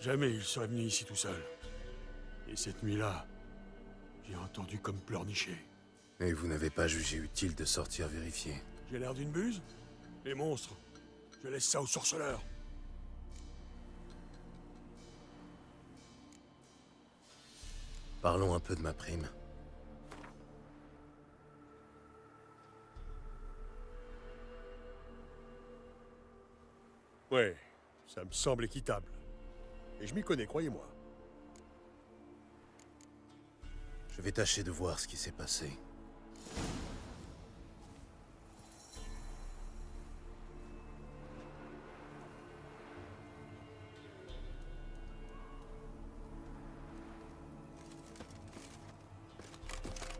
[SPEAKER 5] Jamais il serait venu ici tout seul. Et cette nuit-là, j'ai entendu comme pleurnicher.
[SPEAKER 4] Et vous n'avez pas jugé utile de sortir vérifier?
[SPEAKER 5] J'ai l'air d'une buse? Les monstres, je laisse ça aux sorceleurs.
[SPEAKER 4] Parlons un peu de ma prime.
[SPEAKER 5] Ouais, ça me semble équitable. Et je m'y connais, croyez-moi.
[SPEAKER 4] Je vais tâcher de voir ce qui s'est passé.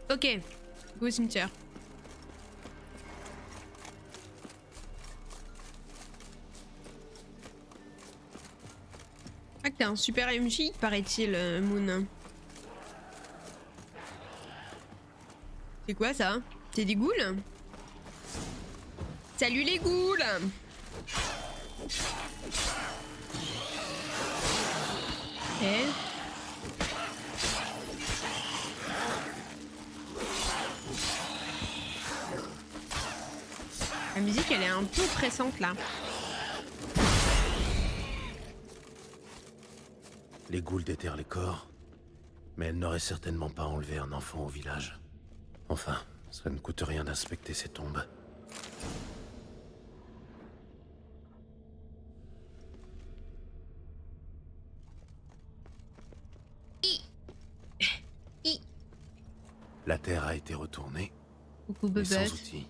[SPEAKER 1] Ok, go au cimetière. Ah, t'es un super MJ, paraît-il, Moon. C'est quoi ça? C'est des ghouls? Salut les ghouls! Eh? La musique elle est un peu oppressante là.
[SPEAKER 4] Les ghouls déterrent les corps, mais elles n'auraient certainement pas enlevé un enfant au village. Enfin, ça ne coûte rien d'inspecter ces tombes. La terre a été retournée,
[SPEAKER 1] Coucou
[SPEAKER 4] mais sans
[SPEAKER 1] Bubble.
[SPEAKER 4] outils.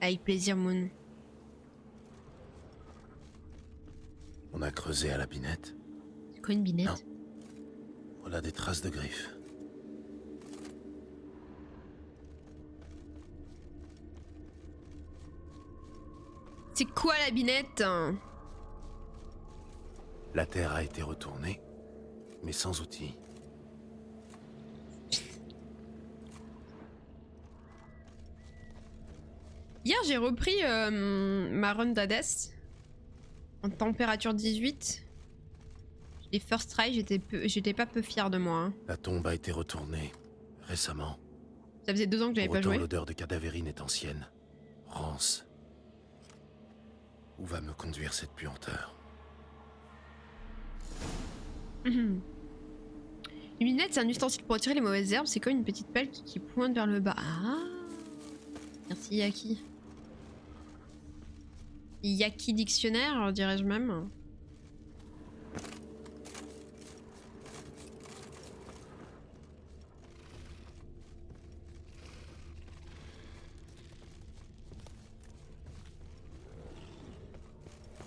[SPEAKER 1] Avec plaisir Moon.
[SPEAKER 4] On a creusé à la binette.
[SPEAKER 1] C'est quoi une binette?
[SPEAKER 4] Non. Voilà des traces de griffes.
[SPEAKER 1] C'est quoi la binette?
[SPEAKER 4] La terre a été retournée, mais sans outils.
[SPEAKER 1] Hier j'ai repris ma run d'Hades en température 18. Les first try, j'étais pas peu fière de moi. Hein.
[SPEAKER 4] La tombe a été retournée récemment.
[SPEAKER 1] Ça faisait 2 ans que j'avais pas
[SPEAKER 4] Autant
[SPEAKER 1] joué.
[SPEAKER 4] l'odeur de cadavérine est ancienne, rance. Où va me conduire cette puanteur?
[SPEAKER 1] Une lunette, c'est un ustensile pour retirer les mauvaises herbes. C'est comme une petite pelle qui pointe vers le bas. Ah. Merci Yaki. Yaki dictionnaire, dirais-je même.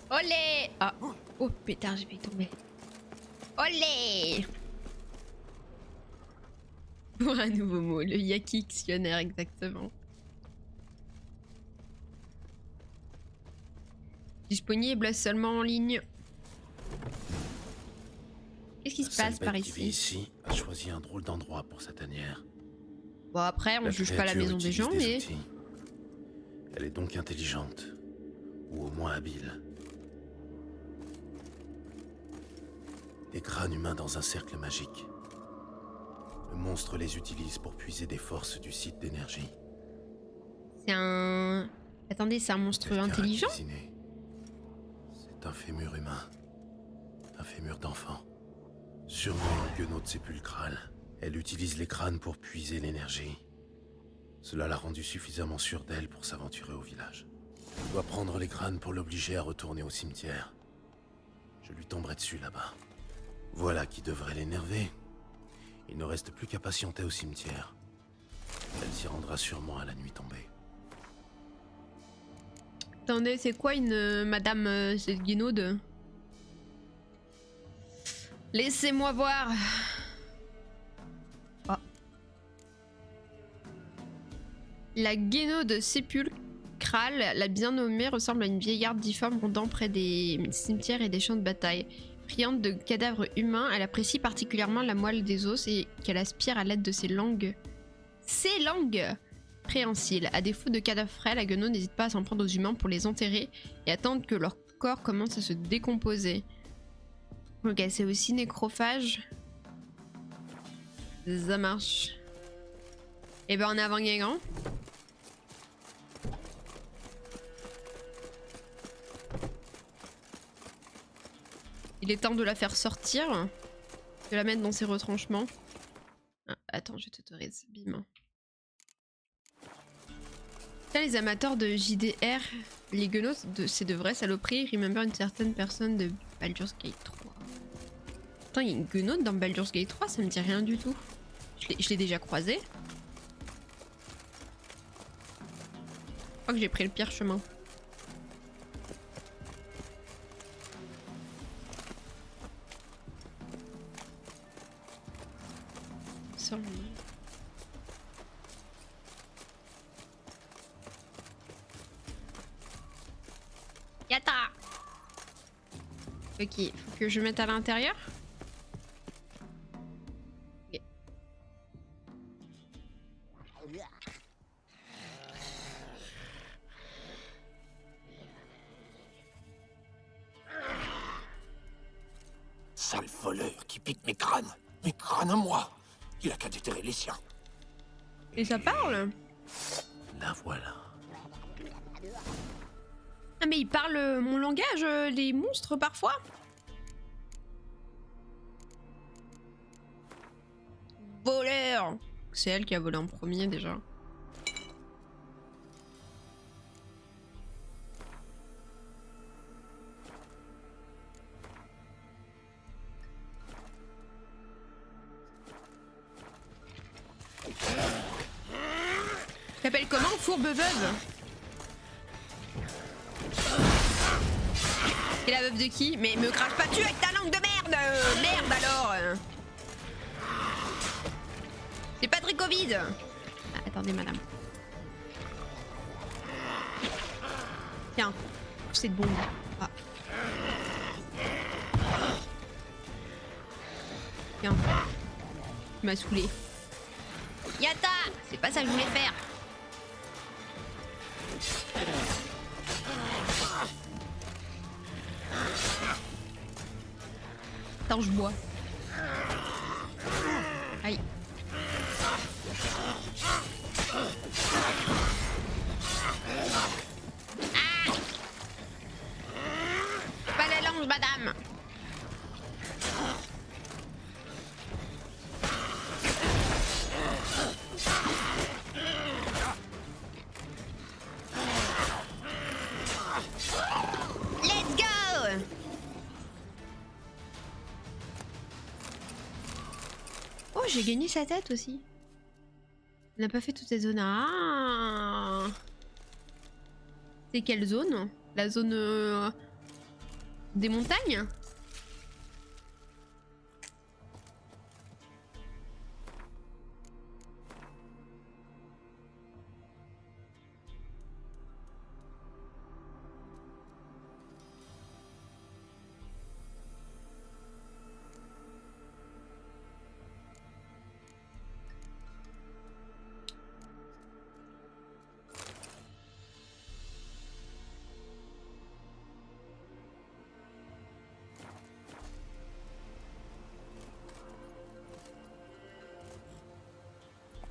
[SPEAKER 1] Olé! Ah. Oh pétard, j'ai failli tomber. Olé! Pour un nouveau mot, le Yaki dictionnaire exactement. Disponible seulement en ligne. Qu'est-ce qui se
[SPEAKER 4] La
[SPEAKER 1] passe
[SPEAKER 4] sale
[SPEAKER 1] par
[SPEAKER 4] bête qui vit
[SPEAKER 1] ici?
[SPEAKER 4] ici a choisi un drôle d'endroit pour sa tanière.
[SPEAKER 1] Bon après, on
[SPEAKER 4] La
[SPEAKER 1] juge pas la
[SPEAKER 4] créature
[SPEAKER 1] maison des
[SPEAKER 4] utilise
[SPEAKER 1] gens, mais...
[SPEAKER 4] outils. Elle est donc intelligente, ou au moins habile. Des crânes humains dans un cercle magique. Le monstre les utilise pour puiser des forces du site d'énergie.
[SPEAKER 1] C'est un... Attendez, c'est un monstre
[SPEAKER 4] Quelqu'un a
[SPEAKER 1] intelligent?
[SPEAKER 4] cuisiné. C'est un fémur humain. Un fémur d'enfant. Sûrement une guenaude sépulcrale. Elle utilise les crânes pour puiser l'énergie. Cela l'a rendue suffisamment sûre d'elle pour s'aventurer au village. Je dois prendre les crânes pour l'obliger à retourner au cimetière. Je lui tomberai dessus là-bas. Voilà qui devrait l'énerver. Il ne reste plus qu'à patienter au cimetière. Elle s'y rendra sûrement à la nuit tombée.
[SPEAKER 1] Attendez, c'est quoi une madame cette guénaude? Laissez-moi voir. Ah. La guénaude sépulcrale, la bien nommée, ressemble à une vieillarde difforme rondant près des cimetières et des champs de bataille. Friande de cadavres humains, elle apprécie particulièrement la moelle des os et qu'elle aspire à l'aide de ses langues. Ses langues préhensiles. À défaut de cadavres frais, la guenaude n'hésite pas à s'en prendre aux humains pour les enterrer et attendre que leur corps commence à se décomposer. Ok, c'est aussi nécrophage. Ça marche. Et ben on est avant Guingamp. Il est temps de la faire sortir. De la mettre dans ses retranchements. Ah, attends, je t'autorise. Bim. Là, les amateurs de JDR, les guenaudes, c'est de vraies saloperies. Remember une certaine personne de Baldur's Gate 3. Attends, il y a une guenaude dans Baldur's Gate 3, ça me dit rien du tout. Je l'ai déjà croisé. Je crois que j'ai pris le pire chemin. Ça, Yata! Ok, faut que je mette à l'intérieur. Ok.
[SPEAKER 8] Sale voleur qui pique mes crânes à moi. Il a qu'à déterrer les siens.
[SPEAKER 1] Et ça parle?
[SPEAKER 4] La voilà.
[SPEAKER 1] Ah mais il parle mon langage, les monstres parfois? Voleur! C'est elle qui a volé en premier déjà. T'appelles comment? Fourbe veuve? Et la veuve de qui? Mais me crache pas dessus avec ta langue de merde! Merde alors! C'est pas très Covid! Ah, attendez madame. Tiens, cette bombe. Ah. Tiens. Tu m'as saoulé. Yata! C'est pas ça que je voulais faire. Attends, je bois. Aïe. Ah! Pas la langue, madame. Let's go! Oh, j'ai gagné sa tête aussi. On n'a pas fait toutes ces zones. Ah! C'est quelle zone? La zone des montagnes?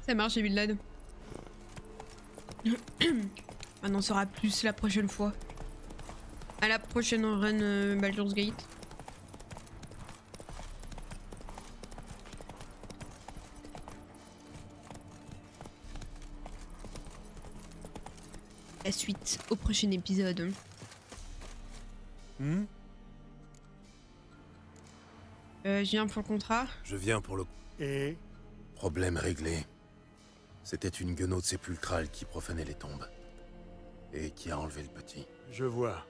[SPEAKER 1] Ça marche, j'ai mis de l'aide. On en saura plus la prochaine fois. À la prochaine run Baldur's Gate. La suite au prochain épisode. Je viens pour le contrat.
[SPEAKER 4] Je viens pour le
[SPEAKER 5] Et
[SPEAKER 4] problème réglé. C'était une guenaude sépulcrale qui profanait les tombes. Et qui a enlevé le petit.
[SPEAKER 5] je vois.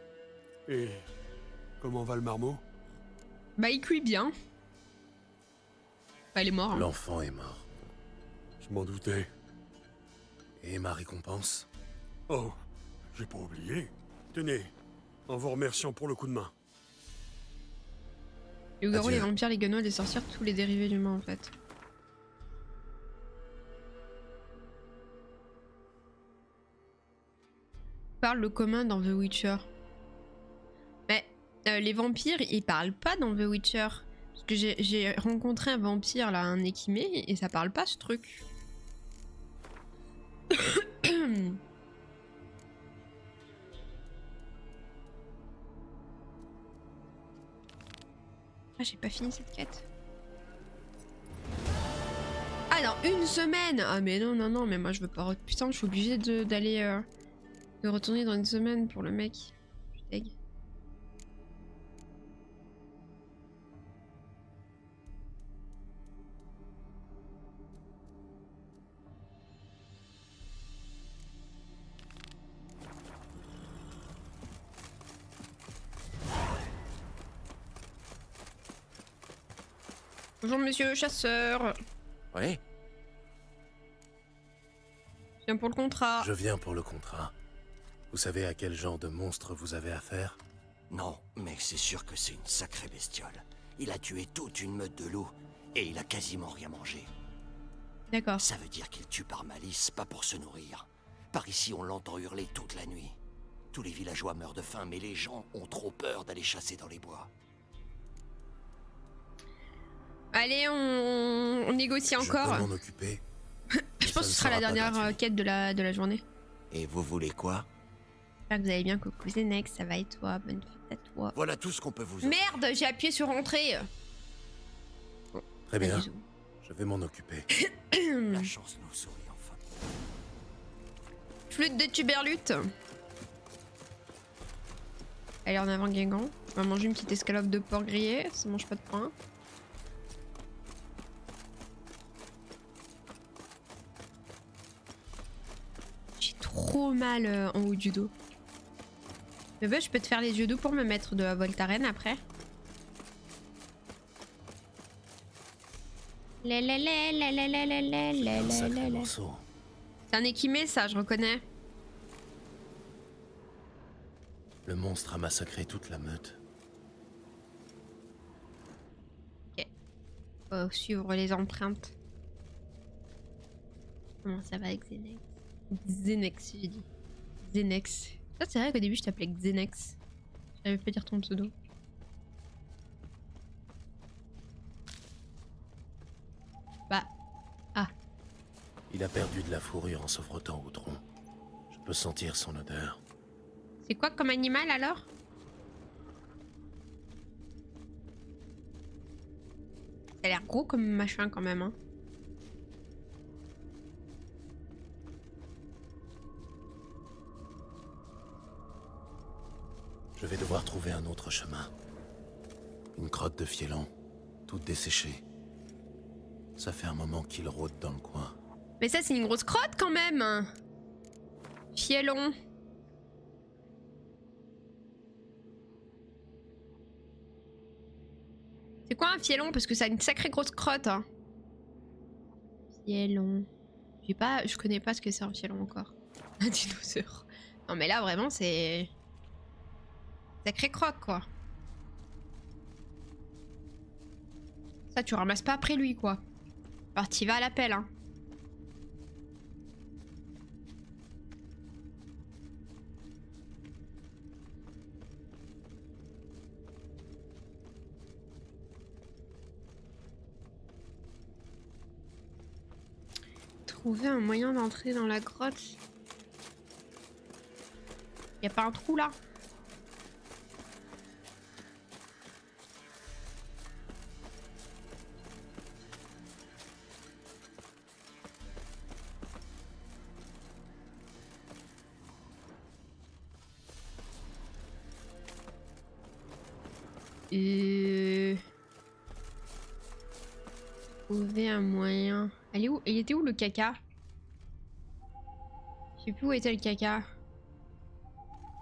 [SPEAKER 5] Et comment va le marmot?
[SPEAKER 1] Bah, il cuit bien. Bah, il est mort. Hein.
[SPEAKER 4] L'enfant est mort.
[SPEAKER 5] Je m'en doutais.
[SPEAKER 4] Et ma récompense?
[SPEAKER 5] Oh, j'ai pas oublié. Tenez, en vous remerciant pour le coup de main.
[SPEAKER 1] Les loups-garous,
[SPEAKER 4] Adieu.
[SPEAKER 1] les vampires, les guenaudes, les sorcières, tous les dérivés d'humains en fait. Parle le commun dans The Witcher. Mais les vampires, ils parlent pas dans The Witcher. Parce que j'ai rencontré un vampire là, un équimé, et ça parle pas ce truc. Ah, j'ai pas fini cette quête. Ah, dans une semaine! Ah, mais non, non, non, mais moi je veux pas. Putain, je suis obligée d'aller. De retourner dans une semaine pour le mec. Je suis deg. Bonjour monsieur le chasseur.
[SPEAKER 2] Ouais.
[SPEAKER 1] Je viens pour le contrat.
[SPEAKER 4] Je viens pour le contrat. Vous savez à quel genre de monstre vous avez affaire?
[SPEAKER 2] Non, mais c'est sûr que c'est une sacrée bestiole. Il a tué toute une meute de loups et il a quasiment rien mangé.
[SPEAKER 1] D'accord.
[SPEAKER 2] Ça veut dire qu'il tue par malice, pas pour se nourrir. Par ici, on l'entend hurler toute la nuit. Tous les villageois meurent de faim, mais les gens ont trop peur d'aller chasser dans les bois.
[SPEAKER 1] Allez, on négocie encore.
[SPEAKER 4] Je peux m'en occuper.
[SPEAKER 1] Je pense que ce sera la dernière quête de la journée.
[SPEAKER 2] Et vous voulez quoi?
[SPEAKER 1] J'espère que vous allez bien, coucou Zenex, ça va et toi? Bonne fête à toi.
[SPEAKER 2] Voilà tout ce qu'on peut vous...
[SPEAKER 1] Merde, j'ai appuyé sur entrée.
[SPEAKER 4] Très bien.
[SPEAKER 1] Bisous.
[SPEAKER 4] Je vais m'en occuper.
[SPEAKER 2] La chance nous sourit enfin.
[SPEAKER 1] Flûte de tuberlute. Allez, en avant Guingamp. On va manger une petite escalope de porc grillé, ça mange pas de pain. J'ai trop mal en haut du dos. Mais bah, je peux te faire les yeux doux pour me mettre de la Voltaren après.
[SPEAKER 4] Un sacré morceau.
[SPEAKER 1] C'est un équimé ça, je reconnais.
[SPEAKER 4] Le monstre a massacré toute la meute.
[SPEAKER 1] Faut suivre les empreintes. Comment ça va avec Zenex? Zenex, j'ai dit. Zenex. Ça, c'est vrai qu'au début, je t'appelais Xenex. J'arrivais pas à dire ton pseudo. Bah. Ah.
[SPEAKER 4] Il a perdu de la fourrure en se frottant au tronc. Je peux sentir son odeur.
[SPEAKER 1] C'est quoi comme animal alors? Ça a l'air gros comme machin quand même, hein.
[SPEAKER 4] Je vais devoir trouver un autre chemin. Une crotte de fielon, toute desséchée. Ça fait un moment qu'il rôde dans le coin.
[SPEAKER 1] Mais ça, c'est une grosse crotte quand même! Fielon. C'est quoi un fielon? Parce que ça a une sacrée grosse crotte, hein. Fielon. Je connais pas ce que c'est un fielon encore. Un dinosaure. Non mais là vraiment c'est... Sacré crotte quoi. Ça tu ramasses pas après lui quoi. Alors t'y vas à l'appel hein. Trouver un moyen d'entrer dans la grotte. Y a pas un trou là? Trouver un moyen. Elle est où? Il était où le caca? Je sais plus où était le caca.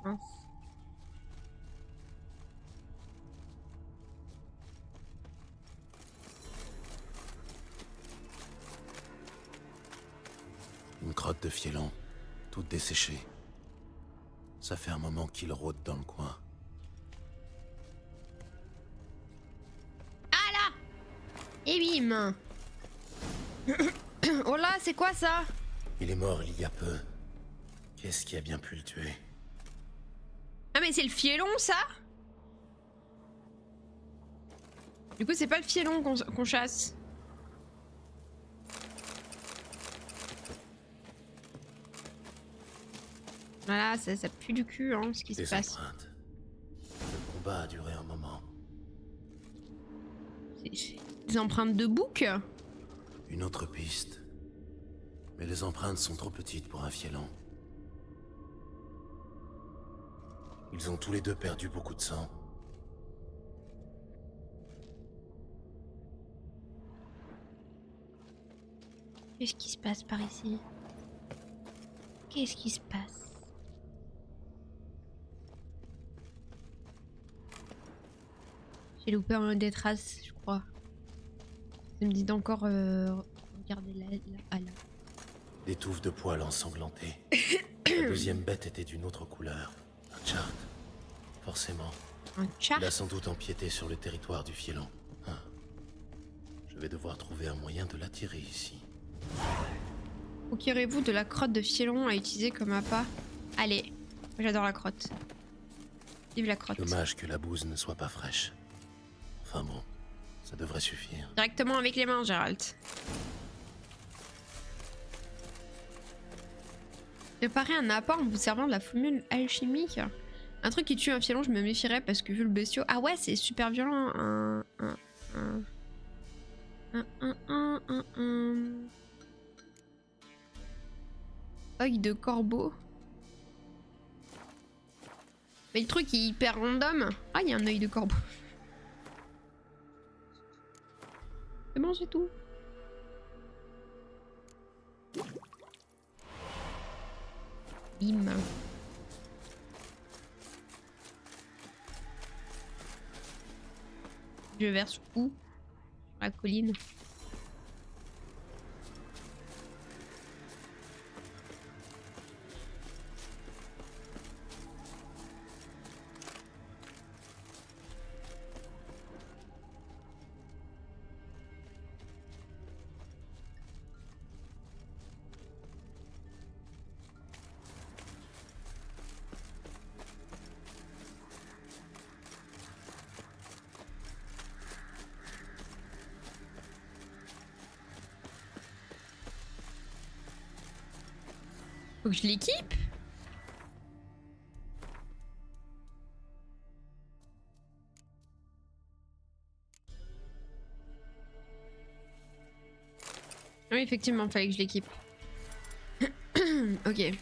[SPEAKER 1] Mince.
[SPEAKER 4] Une crotte de fielon, toute desséchée. Ça fait un moment qu'il rôde dans le coin.
[SPEAKER 1] Ah là! Et bim! Oh là, c'est quoi ça?
[SPEAKER 4] Il est mort il y a peu. Qu'est-ce qui a bien pu le tuer?
[SPEAKER 1] Ah mais c'est le fielon ça? Du coup c'est pas le fielon qu'on chasse. Voilà, ça pue du cul hein, ce qui se
[SPEAKER 4] Des
[SPEAKER 1] passe.
[SPEAKER 4] empreintes. Le combat a duré un moment.
[SPEAKER 1] Des empreintes de bouc?
[SPEAKER 4] Une autre piste. Mais les empreintes sont trop petites pour un fielon. Ils ont tous les deux perdu beaucoup de sang.
[SPEAKER 1] Qu'est-ce qui se passe par ici? Qu'est-ce qui se passe? J'ai loupé un des traces, je crois. Ça me dit d'encore regarder là. Ah là.
[SPEAKER 4] Des touffes de poils ensanglantées. La deuxième bête était d'une autre couleur. Un chart. Forcément.
[SPEAKER 1] Un char?
[SPEAKER 4] Il a sans doute empiété sur le territoire du fielon. Hein. Je vais devoir trouver un moyen de l'attirer ici.
[SPEAKER 1] Procurez-vous de la crotte de fielon à utiliser comme appât? Allez, j'adore la crotte. Vive la crotte.
[SPEAKER 4] Dommage que la bouse ne soit pas fraîche. Enfin bon, ça devrait suffire.
[SPEAKER 1] Directement avec les mains, Gérald. Préparez un appât en vous servant de la formule alchimique. Un truc qui tue un fielon, je me méfierais parce que vu le bestiau... Ah ouais, c'est super violent. Œil de corbeau. Mais le truc est hyper random. Ah, il y a un œil de corbeau. C'est bon, c'est tout. Bim. Je verse où? Sur la colline. Faut que je l'équipe. Oui, effectivement, fallait que je l'équipe. Ok.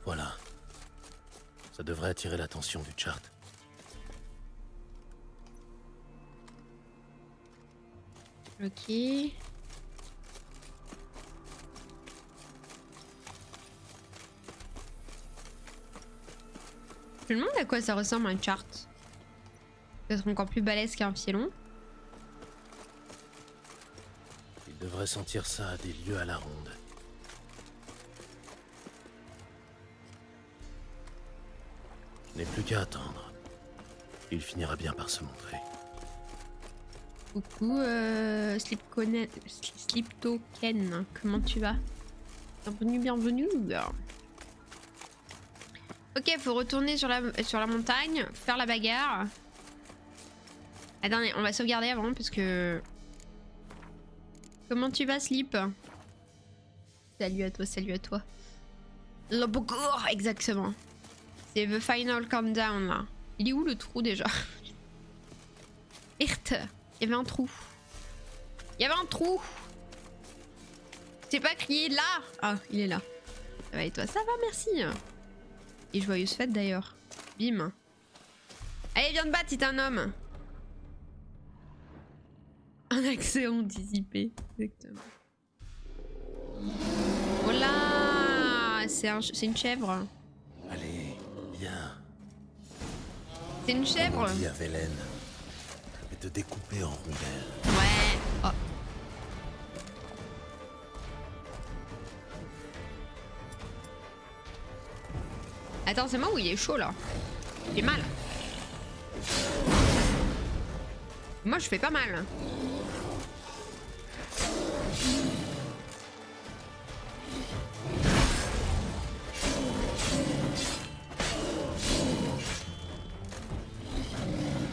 [SPEAKER 4] Voilà. Ça devrait attirer l'attention du chart.
[SPEAKER 1] Ok. Je me demande à quoi ça ressemble un chart. Peut-être encore plus balèze qu'un fielon.
[SPEAKER 4] Il devrait sentir ça à des lieux à la ronde. Je n'ai plus qu'à attendre. Il finira bien par se montrer.
[SPEAKER 1] Coucou, Sliptoken, comment tu vas? Bienvenue, bienvenue. Ok, faut retourner sur la montagne, faire la bagarre. Attendez, on va sauvegarder avant parce que... Comment tu vas, Slip? Salut à toi, salut à toi. Le Bogour, exactement. C'est The Final Countdown, là. Il est où le trou, déjà? Merde. Il y avait un trou. Il y avait un trou. C'est pas crié là. Ah, il est là. Ça va et toi? Ça va, merci. Et joyeuse fête d'ailleurs. Bim. Allez, viens te battre si t'es un homme. Un accès anticipé. Exactement. Voilà. C'est une chèvre.
[SPEAKER 4] Allez, viens.
[SPEAKER 1] C'est une chèvre.
[SPEAKER 4] Dis à Velen. Je vais te découper en rondelles.
[SPEAKER 1] Ouais. Oh. Attends, c'est moi où il est chaud là. Il fait mal. Moi je fais pas mal.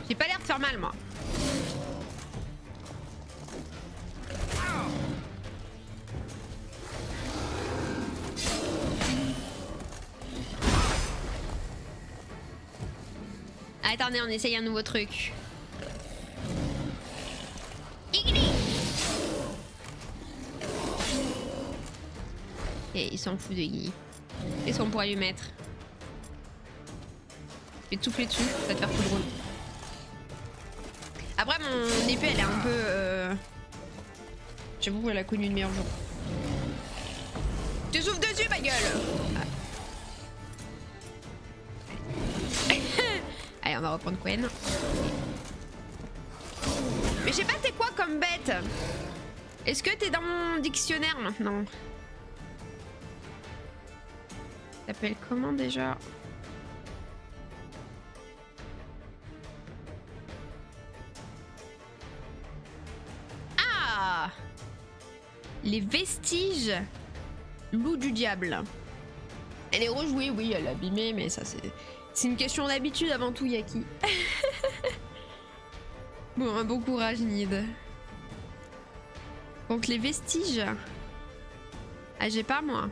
[SPEAKER 1] J'ai pas l'air de faire mal moi. Attendez, on essaye un nouveau truc. Igni. Et il s'en fout de Igni. Qu'est-ce qu'on pourrait lui mettre? Je vais te souffler dessus, ça va te faire tout drôle. Après mon épée elle est un peu... J'avoue qu'elle a connu une meilleure jour. Tu souffles dessus ma gueule. Ah. Allez, on va reprendre Quen. Mais je sais pas, t'es quoi comme bête? Est-ce que t'es dans mon dictionnaire maintenant? T'appelles comment déjà? Ah! Les vestiges loup du diable. Elle est rouge, oui, oui, elle est abîmée, mais ça c'est... C'est une question d'habitude avant tout, Yaki. Bon, un bon courage, Nid. Contre les vestiges. Ah, j'ai pas, moi.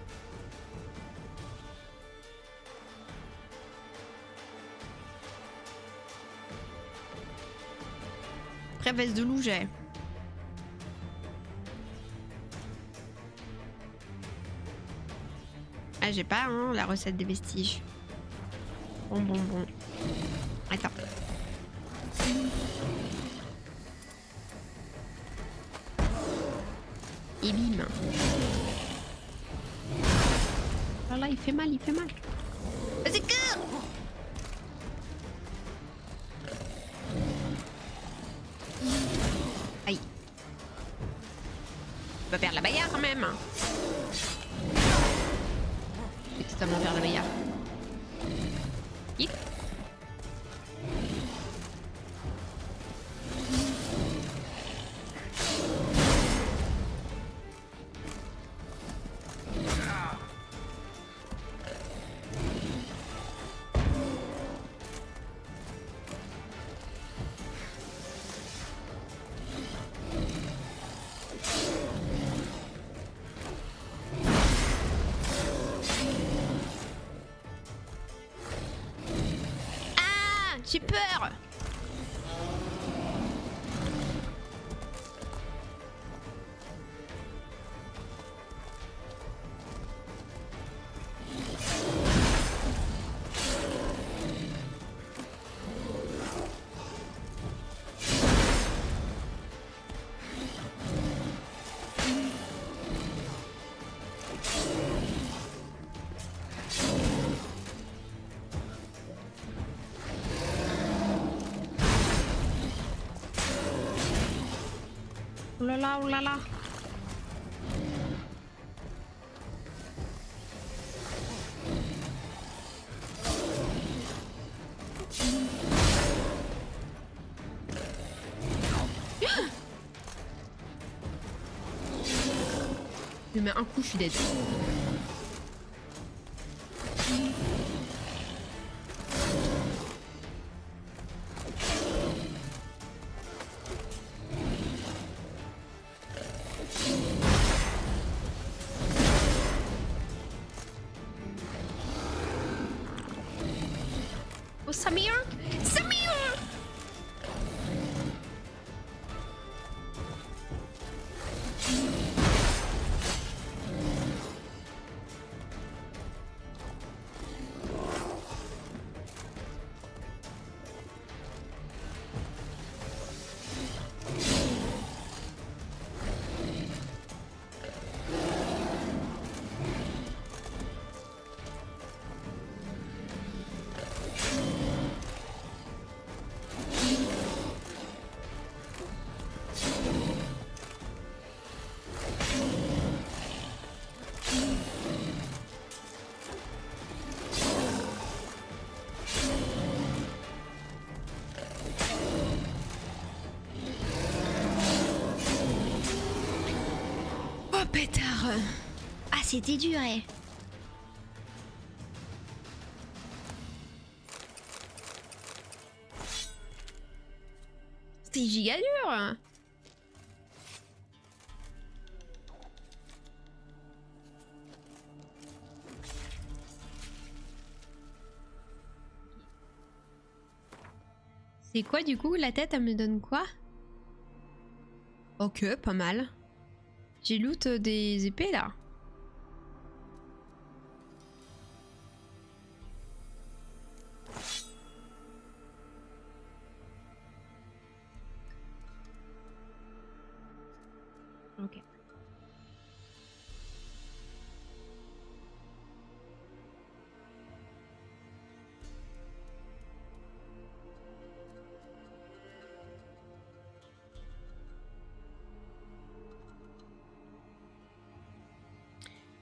[SPEAKER 1] Après, veste de loup, j'ai. Ah, j'ai pas, hein, la recette des vestiges. Bon. Attends. Et bim. Oh là, il fait mal, il fait mal. Vas-y, cours! Aïe. Tu vas perdre la bagarre quand même. Je vais totalement perdre la bagarre. Hip. J'ai peur. Oh là là, oh là là. Je mets un coup, je suis dead. Oh, Samir! Samir! bâtard. Ah, c'était dur, eh. C'était giga dur. C'est quoi du coup? La tête, elle me donne quoi? Ok, pas mal. J'ai loot des épées là. Ok.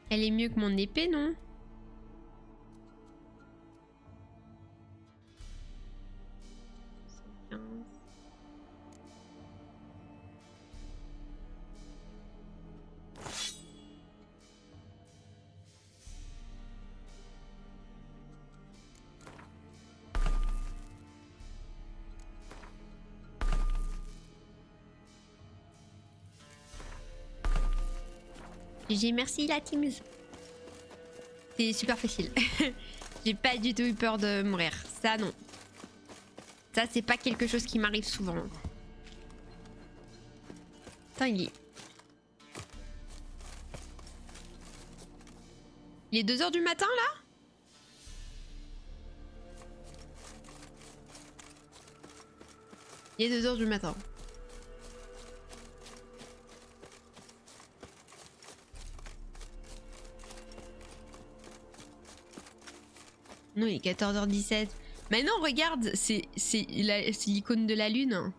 [SPEAKER 1] Elle est mieux que mon épée, non? GG, merci la team. C'est super facile. J'ai pas du tout eu peur de mourir. Ça, non. Ça, c'est pas quelque chose qui m'arrive souvent. Attends, il est 2 h du matin, là? Il est 2 h du matin. Non, il est 14 h 17. Mais non, regarde, c'est l'icône de la lune.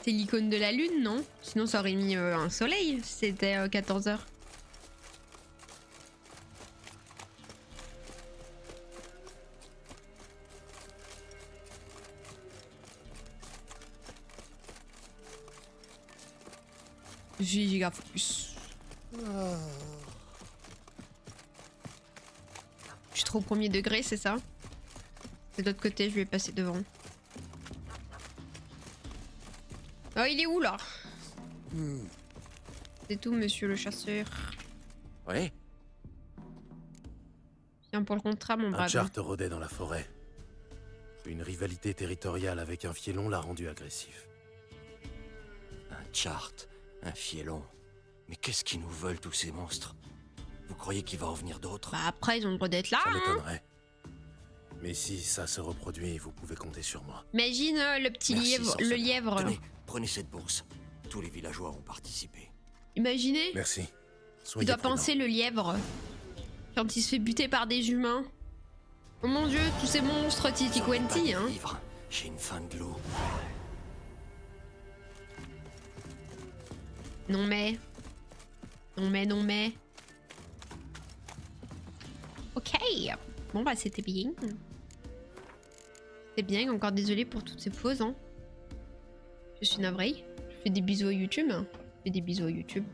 [SPEAKER 1] C'est l'icône de la lune, non? Sinon, ça aurait mis un soleil si c'était 14 h. Giga focus. Je suis trop au premier degré, c'est ça? De l'autre côté, je vais passer devant. Oh, il est où là? C'est tout, monsieur le chasseur.
[SPEAKER 2] Ouais.
[SPEAKER 1] Viens pour le contrat, mon
[SPEAKER 4] Un
[SPEAKER 1] brave.
[SPEAKER 4] charte rôdait dans la forêt. Une rivalité territoriale avec un fielon l'a rendu agressif.
[SPEAKER 2] Un chart, un fielon. Mais qu'est-ce qu'ils nous veulent, tous ces monstres? Vous croyez qu'il va en venir d'autres?
[SPEAKER 1] Bah après, ils ont le droit d'être là.
[SPEAKER 4] Ça
[SPEAKER 1] Hein.
[SPEAKER 4] m'étonnerait. Mais si ça se reproduit, vous pouvez compter sur moi.
[SPEAKER 1] Imagine le petit
[SPEAKER 2] Merci,
[SPEAKER 1] lièvre,
[SPEAKER 2] sorceleur.
[SPEAKER 1] le lièvre.
[SPEAKER 2] Tenez, prenez cette bourse. Tous les villageois ont participé.
[SPEAKER 1] Imaginez,
[SPEAKER 4] Merci.
[SPEAKER 1] il
[SPEAKER 4] Soyez
[SPEAKER 1] doit
[SPEAKER 4] prudents.
[SPEAKER 1] penser le lièvre quand il se fait buter par des humains. Oh mon dieu, tous ces monstres Titi
[SPEAKER 2] Vous auriez pas
[SPEAKER 1] Quenti,
[SPEAKER 2] des
[SPEAKER 1] hein.
[SPEAKER 2] livres? J'ai une faim de loup.
[SPEAKER 1] Non mais. Non mais, non mais. Ok. Bon bah c'était bien. C'était bien, encore désolé pour toutes ces pauses, hein. Je suis navrée. Je fais des bisous à YouTube. Je fais des bisous à YouTube.